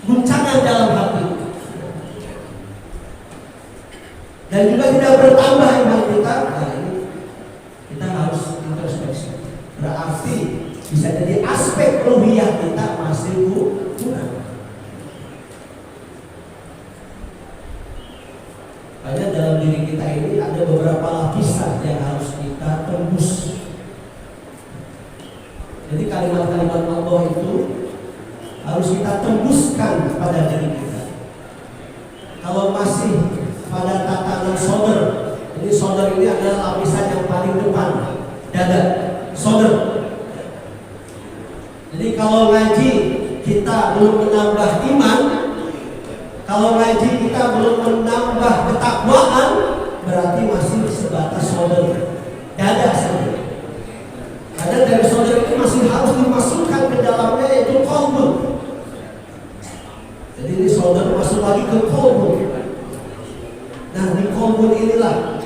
S4: guncangan dalam hati, dan juga tidak bertambah iman kita. Nah ini kita harus introspeksi. Berarti bisa jadi aspek ruhiyah kita masih kurang. Karena dalam diri kita ini ada beberapa lapisan yang harus kita tembus. Jadi kalimat-kalimat Allah itu harus kita tembuskan pada diri kita. Kalau masih pada tatanan sodar, jadi sodar ini adalah lapisan yang paling depan, dada, sodar. Jadi kalau ngaji kita belum menambah iman, kalau ngaji kita belum menambah ketakwaan, berarti masih sebatas sodar, dada saja. Karena dari sodar itu masih harus dimasukkan ke dalamnya, yaitu qalbun. Jadi ini sodar masuk lagi ke qalbun. Nah di qalbun inilah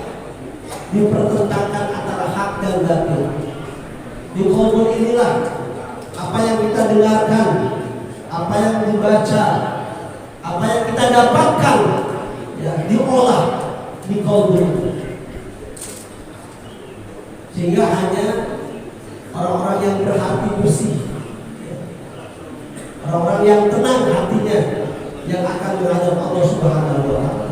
S4: dipertentangkan antara hak dan batil. Di qalbun inilah apa yang kita dengarkan, apa yang dibaca, apa yang kita dapatkan, ya, diolah di qalbun. Sehingga hanya orang-orang yang berhati bersih, orang-orang yang tenang hatinya, yang akan menghadap Allah Subhanahu wa Ta'ala.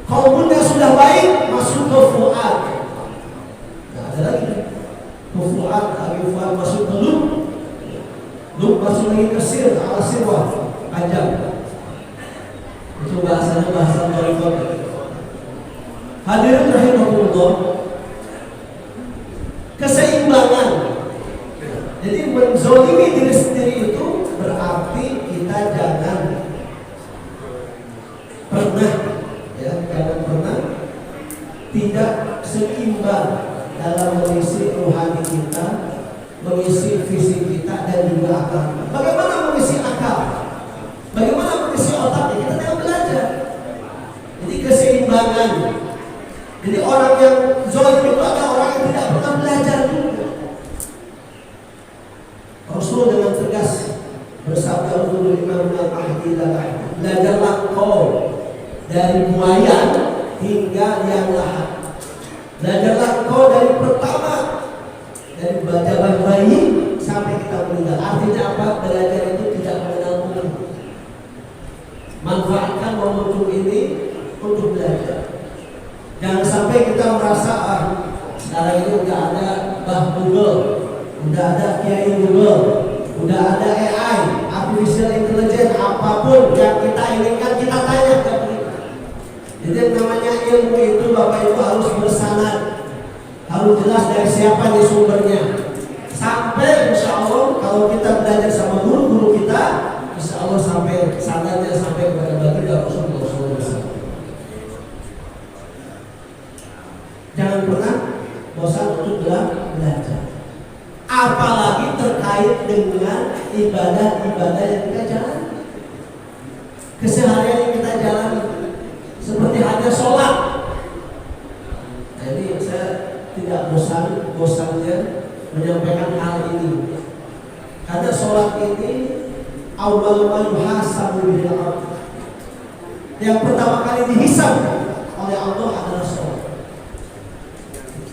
S4: Qalbunnya sudah baik, masuk ke fuad. Nah, ada lagi ke fuad, fuad masuk ke lub masuk lagi ke sir, ala sirwah, panjang. Itu bahasanya bahasa Torikot. Hadirin rahimahullah, keseimbangan. Jadi menzolimi diri sendiri itu berarti kita jangan pernah, ya, jangan pernah tidak seimbang dalam mengisi rohani kita, mengisi fisik kita, dan juga akal. Bagaimana mengisi akal? Bagaimana mengisi otak? Kita tinggal belajar. Jadi keseimbangan. Jadi orang yang zalim itu adalah orang yang tidak pernah belajar juga. Rasul dengan tegas bersabda untuk Imam Al-Mahdi, belajarlah kau dari buaya hingga liang lahat. Belajarlah kau dari pertama, dari jaban bayi sampai kita meninggal. Artinya apa? Belajar itu tidak mengenal nggak ada Bah Google, udah ada Kiai Google, udah ada AI, artificial intelligence, apapun yang kita inginkan kita tanya ke mereka. Jadi yang namanya ilmu itu Bapak Ibu harus bersanad, harus jelas dari siapa nih sumbernya. Sampai insya Allah kalau kita belajar sama guru-guru kita, insya Allah sampai sanadnya sampai kepada baginda Rasulullah SAW. Jangan pernah bosan untuk belajar. Apalagi terkait dengan ibadah-ibadah yang kita jalani, keseharian yang kita jalani, seperti hanya sholat. Jadi saya tidak bosannya menyampaikan hal ini, karena sholat ini awal ma yuhasabu bil abd. Yang pertama kali dihisab oleh Allah adalah sholat.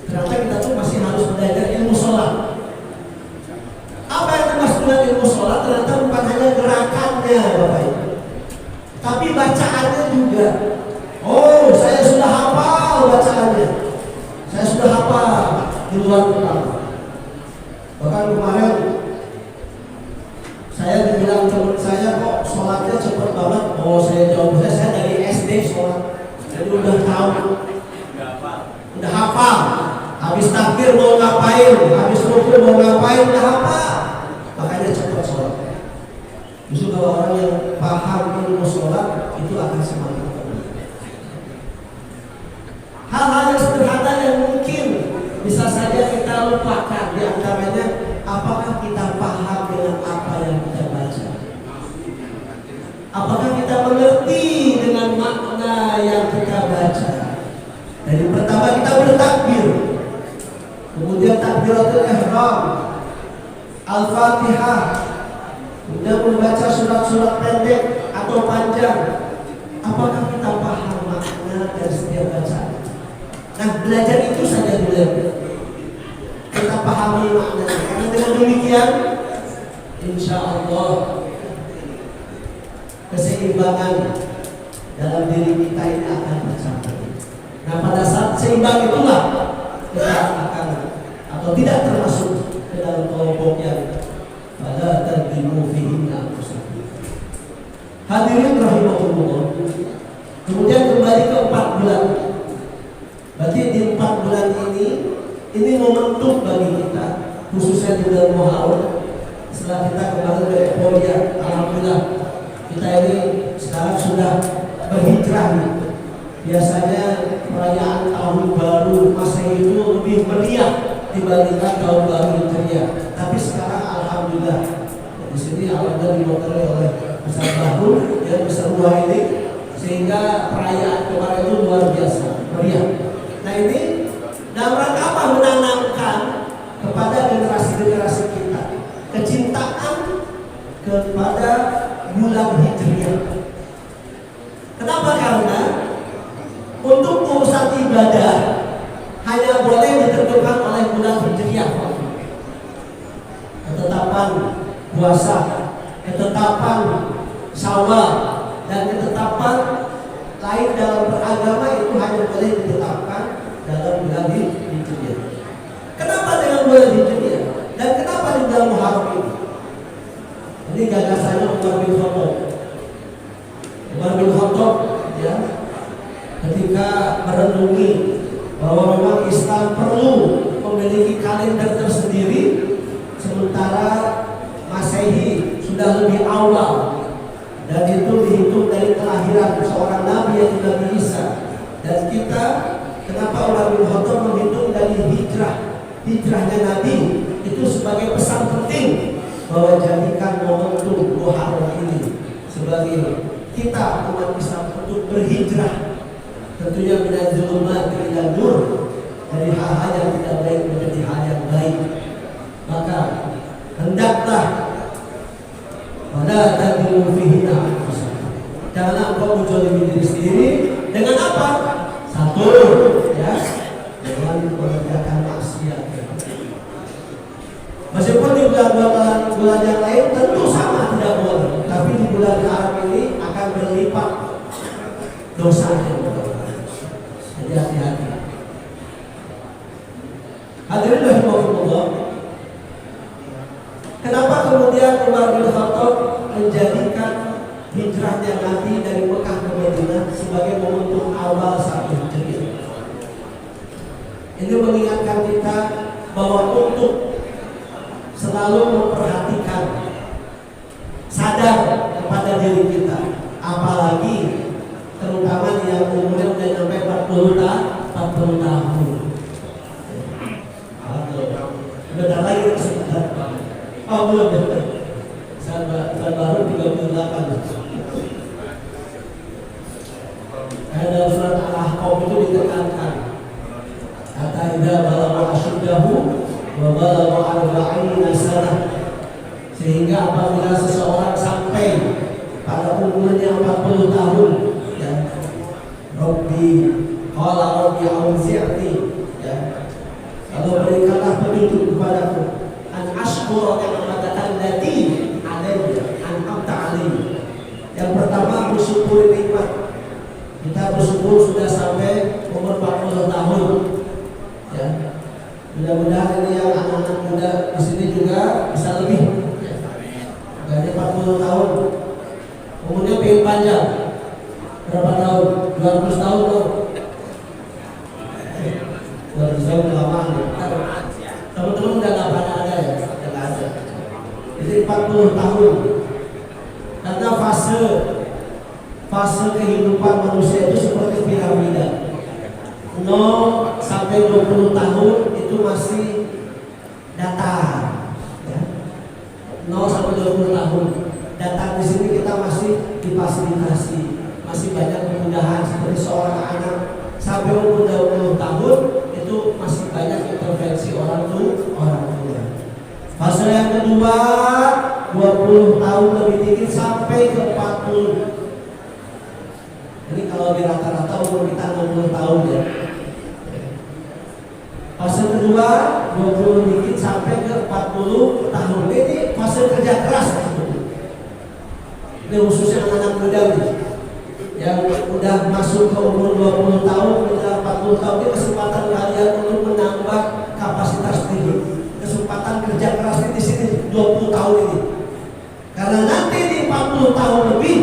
S4: Ternyata kita tuh masih harus belajar ilmu sholat. Apa yang dimaksud dengan ilmu sholat? Ternyata bukan hanya gerakannya Bapak Ibu, tapi bacaannya juga. Oh, saya sudah hafal bacaannya, saya sudah hafal di luar kepala. Bahkan kemarin saya dibilang teman saya, kok sholatnya cepat banget. Oh, saya jawab, saya dari SD sholat, jadi udah tahu, udah hafal. Habis takbir mau ngapain, habis rukuk mau ngapain, udah hafal. Makanya cepat sholat. Justru kalau orang yang paham ilmu sholat itu akan semakin baik. Hal-hal yang sederhana yang mungkin bisa saja kita lupakan, di antaranya apakah kita paham dengan apa yang kita baca, apakah kita mengerti dengan makna yang kita baca. Dari pertama kita bertakbir, kemudian takbiratul ihram, Al-Fatihah, kemudian membaca surat-surat pendek atau panjang. Apakah kita paham makna dari setiap bacaan? Nah, belajar itu saja dulu, kita pahami maknanya. Karena dengan demikian, insya Allah keseimbangan dalam diri kita ini akan tercapai. Nah, pada saat seimbang itulah kita akan atau tidak termasuk ke dalam kelompok yang pada tertimu fihinna. Hadirin rahimahullah. Kemudian kembali ke 4 bulan. Berarti di 4 bulan ini momentum bagi kita, khususnya di bulan Muharram. Setelah kita kembali dari euforia, alhamdulillah kita ini sekarang sudah berhijrah nih. Biasanya perayaan tahun baru Masehi itu lebih meriah dibandingkan tahun baru Hijriah. Tapi sekarang alhamdulillah di sini alhamdulillah diwakili oleh Ustaz Bahru yang besar buah ini, sehingga perayaan kemarin itu luar biasa meriah. Nah, ini dalam rangka apa? Menanamkan kepada generasi-generasi kita kecintaan kepada bulan Hijriah. Kenapa? Karena untuk urusan ibadah hanya boleh ditentukan oleh bulan Hijriah. Ketetapan puasa, ketetapan Syawal, dan ketetapan lain dalam beragama itu hanya boleh ditetapkan dalam bulan Hijriah. Kenapa dengan bulan Hijriah? Dan kenapa di bulan Muharram ini? Ini gagasannya Umar bin Khattab. Umar bin Khattab, ya, ketika merenungi bahwa memang Islam perlu memiliki kalender tersendiri, sementara Masehi sudah lebih awal, dan itu dihitung dari kelahiran seorang Nabi yaitu Nabi Isa. Dan kita, kenapa Umar bin Khattab menghitung dari hijrahnya Nabi itu sebagai pesan penting, bahwa jadikan momentum Muharram ini sebagai kita umat Islam untuk berhijrah, tentunya minaz zulumat ila nur, dari hal-hal yang tidak baik menjadi hal yang baik. Maka hendaklah wala tadlu fihi anfusakum, janganlah engkau menzalimi diri sendiri dengan apa? Satu, ya, dengan mengerjakan maksiat. Meskipun di bulan yang lain tentu sama tidak boleh, tapi di bulan Haram ini akan berlipat dosanya. Jadi hati-hati. Hadirin rahimakumullah. Kenapa kemudian Umar bin Khattab menjadikan hijrahnya Nabi dari Mekah ke Madinah sebagai momentum awal satu hijriah? Ini mengingatkan kita bahwa untuk selalu memperhatikan, sadar kepada diri kita, apalagi terutama yang umurnya udah sampai 40 tahun. Bentar lagi sebentar. Oh belum. Saya baru 38. Ada surat Al-Ahqaf itu ditekankan. Kata idza balagha asyuddahu wa balagha arba'ina sanah. Sehingga apabila seseorang sampai pada umurnya 40 tahun, ya, qala Rabbi auzi'ni, ya, kalau berikanlah petunjuk kepadaku an ashkura ni'mataka allati alayya an'amta alayya. Yang pertama, bersyukur nikmat. Kita bersyukur sudah sampai umur 40 tahun. Ya. Mudah-mudahan ini yang anak-anak muda di sini juga bisa lebih. Dari 40 tahun. Umurnya pengen panjang. Berapa tahun? 200 tahun loh. 200 tahun lama nih. Teman-teman udah gak pernah ada ya? Udah gak ada. Jadi 40 tahun. Karena fase kehidupan manusia itu seperti piramida. 0 sampai 20 tahun itu masih datar. Ya. 0 sampai 20 tahun. Datar di sini kita masih difasilitasi, masih banyak kemudahan seperti seorang anak sampai umur 20 tahun itu masih banyak intervensi orang tua. Fase yang kedua 20 tahun lebih dikit sampai ke 40. Ini kalau di rata-rata umur kita 60 tahun ya. Fase kedua 20 dikit sampai ke 40 tahun. Ini fase kerja keras. Ini khususnya anak-anak muda nih, yang udah masuk ke umur 20 tahun, udah 40 tahun, ini kesempatan kalian untuk menambah kapasitas diri. Kesempatan kerja keras di sini 20 tahun ini. Karena nanti di 40 tahun lebih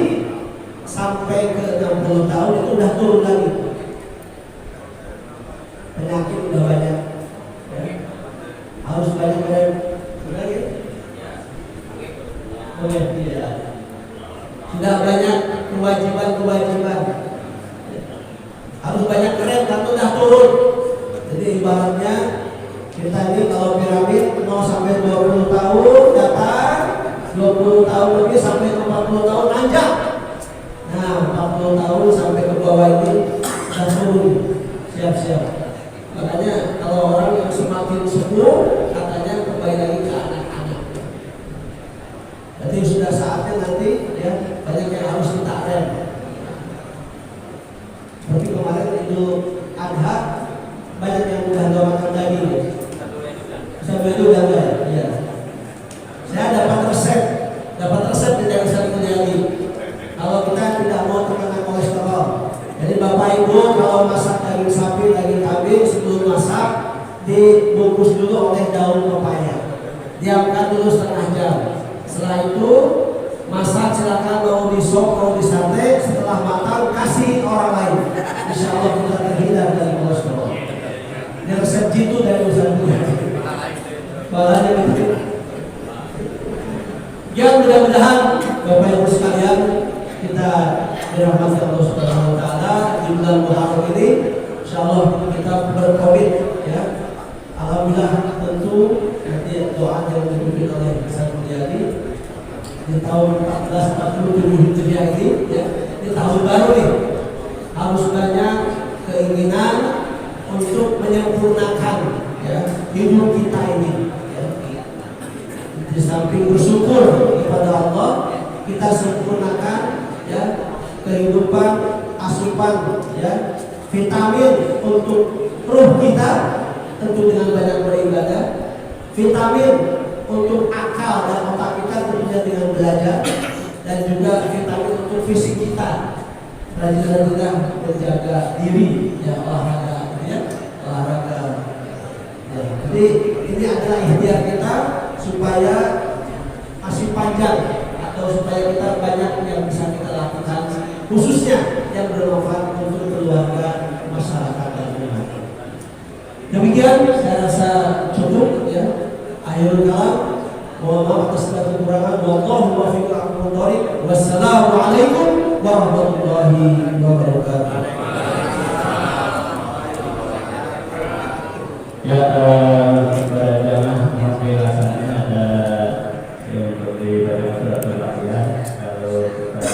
S4: sampai ke 60 tahun itu udah turun lagi. Penyakit udah banyak. Ya. Harus banyak lagi. Oke, tidak. Sudah banyak kewajiban. Harus banyak keren karena udah turun. Jadi ibaratnya kita ini kalau piramid 0 sampai 20 tahun datar, 20 tahun lebih sampai ke 40 tahun nanjak. Nah, 40 tahun sampai ke bawah ini udah turun. Siap-siap. Makanya kalau orang yang semakin sepuh katanya kembali lagi ke anak-anak. Jadi sudah saatnya nanti ya banyak yang harus kita rem. Seperti kemarin Idul Adha banyak yang udah makan daging ya. Sampai itu udah enggak ya? Saya dapat resep dari satu jadi. Kalau kita tidak mau terkena kolesterol, jadi Bapak Ibu kalau masak daging sapi, daging kambing sebelum masak dibungkus dulu oleh daun pepaya. Diamkan dulu setengah jam. Setelah itu masak, silakan mau di sop, mau di sate. Setelah matang kasih orang lain. Insya Allah kita terhindar dari kolesterol. Ini resep jitu dari Ustaz Buya. Ya mudah-mudahan Bapak Ibu sekalian kita dirahmati Allah Subhanahu Wa Taala di bulan Muharram ini, Insya Allah kita berkomit ya. Alhamdulillah tentu nanti doa yang dipimpin oleh Ustaz Mulyadi di tahun 1447 Hijriah ini ya, di tahun baru nih harus banyak keinginan untuk menyempurnakan ya hidup kita ini ya. Di samping bersyukur kepada Allah, kita sempurnakan ya kehidupan, asupan ya vitamin untuk ruh kita tentu dengan banyak beribadah, vitamin untuk akal dan otak kita tentunya dengan belajar, dan juga vitamin untuk fisik kita rajin-rajinlah menjaga diri ya, olahraga ya, olahraga ya. Jadi ini adalah ikhtiar kita supaya masih panjang atau supaya kita banyak yang bisa kita lakukan, khususnya yang bermanfaat untuk keluarga, masyarakat dan umat. Demikian saya rasa cukup ya. Akhirul kalam, mohon maaf atas segala kekurangan. Wallahu muwaffiq ila aqwamit thoriq. Wassalamualaikum warahmatullahi wabarakatuh.
S3: Ya, pada jamaah alhamdulillah saatnya ada yang berdiri pada surat al-Fatihah. Kalau kita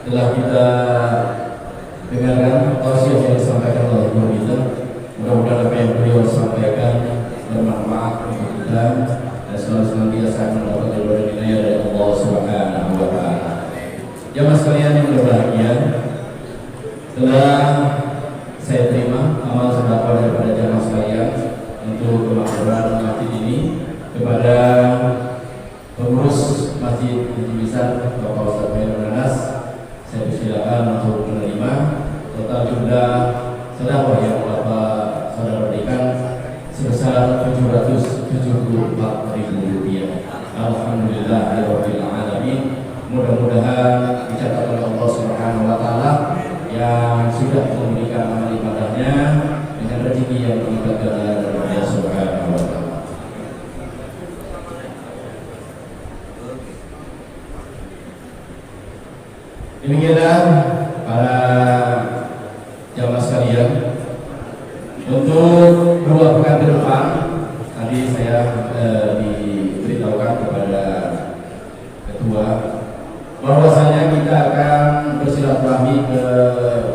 S1: telah kita dengarkan tausiah yang disampaikan oleh Guru kita, mudah-mudahan apa yang beliau sampaikan bermanfaat untuk kita dan selalu senantiasa mendapat ridho dan inayah dari Allah Subhanahu wa Ta'ala. Jamaah sekalian yang berbahagia, telah saya terima amal sedekah daripada jamaah sekalian untuk kemakmuran masjid ini kepada pengurus Masjid Intibisan Bapak Ustaz Khairul Anas. Saya persilakan untuk menerima total jumlah sedekah yang Bapak saudara berikan sebesar Rp774.000. Alhamdulillahirabbil alamin. Mudah-mudahan dicatat oleh Allah Subhanahu wa Ta'ala yang sudah memberikan amal ibadahnya dengan rezeki yang berlipat ganda dari Allah Subhanahu wa Ta'ala. Demikianlah para jamaah sekalian, untuk 2 pekan ke depan tadi saya diberitahukan kepada ketua bahwasanya kita akan bersilaturahmi ke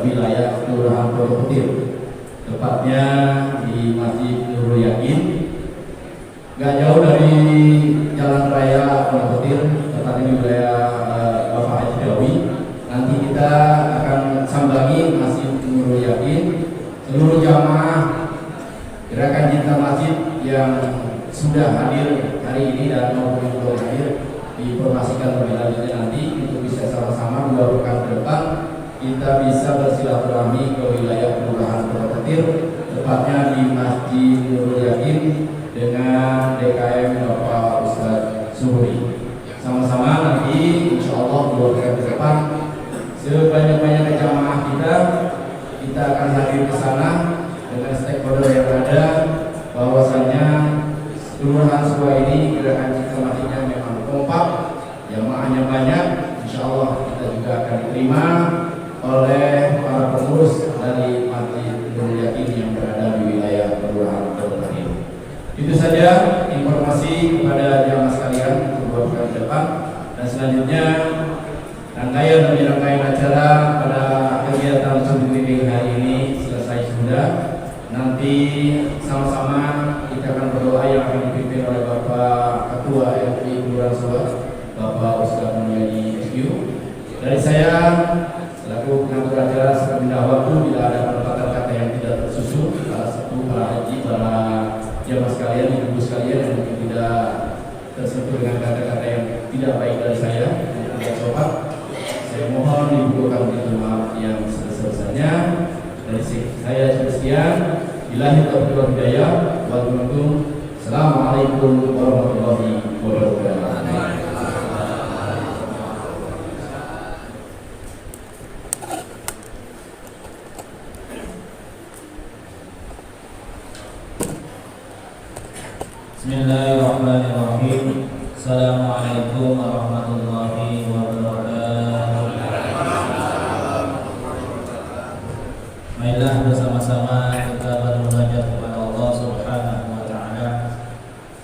S1: wilayah Kelurahan Pondok Petir, tepatnya di Masjid Nurul Yakin, gak jauh dari Jalan Raya Pondok Petir, tepatnya di wilayah Bapak Haji Dawi. Nanti kita akan sambangi Masjid Nurul Yakin. Seluruh jamaah Gerakan Cinta Masjid yang sudah hadir hari ini dan maupun yang belum hadir diinformasikan lebih lanjutnya nanti untuk bisa sama-sama 2 pekan ke depan kita bisa bersilaturahmi ke wilayah Kelurahan Pondok Petir, tepatnya di Masjid Nurul Yakin dengan DKM Bapak Ustadz Suhri. Sama-sama nanti insya Allah 2 pekan ke depan sebanyak-banyaknya jamaah kita akan hadir ke sana dengan stakeholder yang ada, bahwasannya kelurahan Suwa ini Gerakan Cinta Masjidnya memang kompak, jamaahnya banyak. Insya Allah kita juga akan diterima oleh para pengurus dari Masjid Nurul Yakin yang berada di wilayah Kelurahan Pondok Petir. Itu saja informasi kepada jamaah sekalian untuk 2 pekan ke depan, dan selanjutnya rangkaian demi rangkaian acara pada kegiatan Subuh Meeting hari ini selesai sudah. Nanti sama-sama kita akan berdoa yang akan dipimpin oleh Bapak Ketua MUI Kelurahan Suwa, Bapak Ustadz Mulyadi SQ. Dari saya selaku pengatur acara sebagai waktu, bila ada penempatan kata yang tidak tersusun, salah satu para haji, para jamaah sekalian, ibu sekalian yang mungkin tidak tersentuh dengan kata-kata yang tidak baik dari saya, yang tidak sopan, saya mohon dibukakan pintu maaf yang sebesar-besarnya. Dari saya sekian. Billahi taufiq wal hidayah. Assalamualaikum warahmatullahi wabarakatuh.
S5: Bismillahirrahmanirrahim. Assalamualaikum warahmatullahi wabarakatuh. Marilah bersama-sama kita bermunajat kepada Allah Subhanahu wa Ta'ala.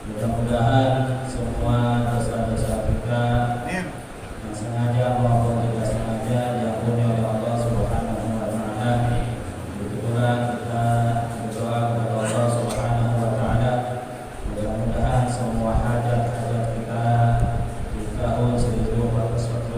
S5: Mudah-mudahan semua dosa-dosa kita yang sengaja maupun tidak sengaja diampuni oleh Allah Subhanahu wa Ta'ala. Begitulah kita berdoa kepada Allah Subhanahu wa Ta'ala. Mudah-mudahan semua hajat-hajat kita di tahun 1442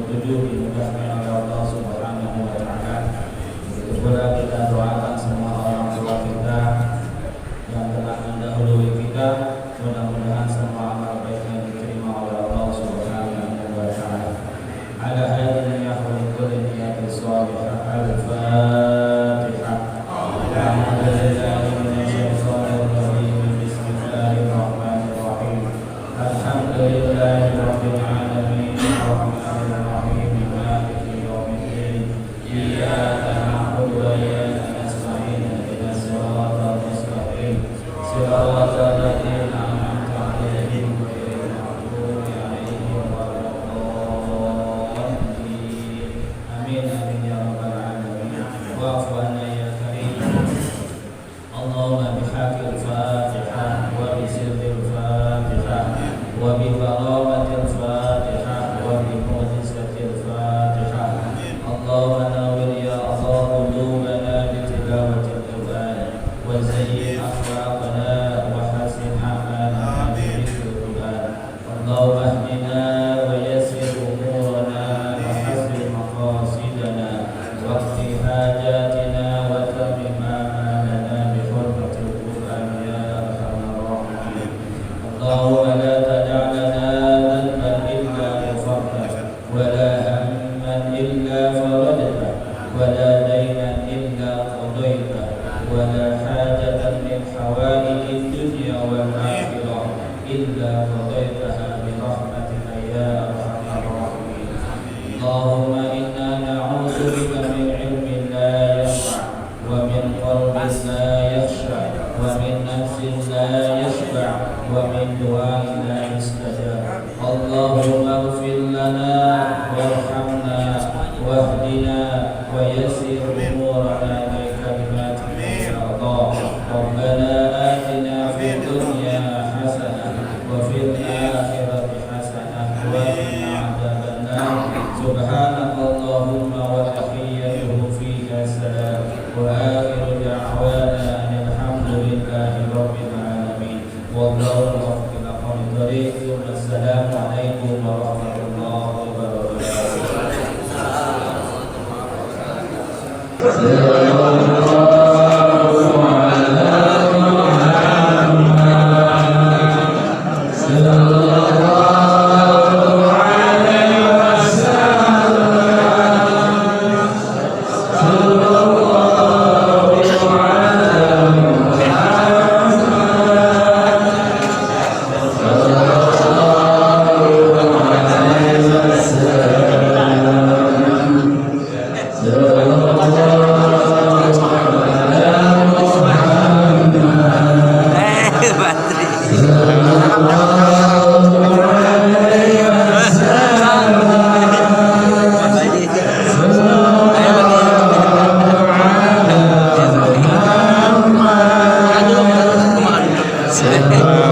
S5: اللهم لا تدع لنا ذنبا إلا غفرته ولا هما إلا فرجته ولا دينا إلا قضيته ولا حاجة من حوائج الدنيا والآخرة إلا قضيتها برحمتك يا أرحم الراحمين. اللهم إنا نعوذ بك من علم لا ينفع ومن قلب لا يخشع ومن نفس لا يشبع ومن دعاء لا يستجاب. اللهم اغفر لنا وارحمنا واهدنا ويسر أمورنا بكلماتك يا الله. ربنا آتنا في الدنيا حسنة وفي الآخرة حسنة وقنا عذاب النار. سبحانك اللهم وتحيته فيك سلام وآخر دعوانا أن الحمد لله رب العالمين والله الموفق إلى قول الطريق. السلام عليكم ورحمة الله
S6: Aduh,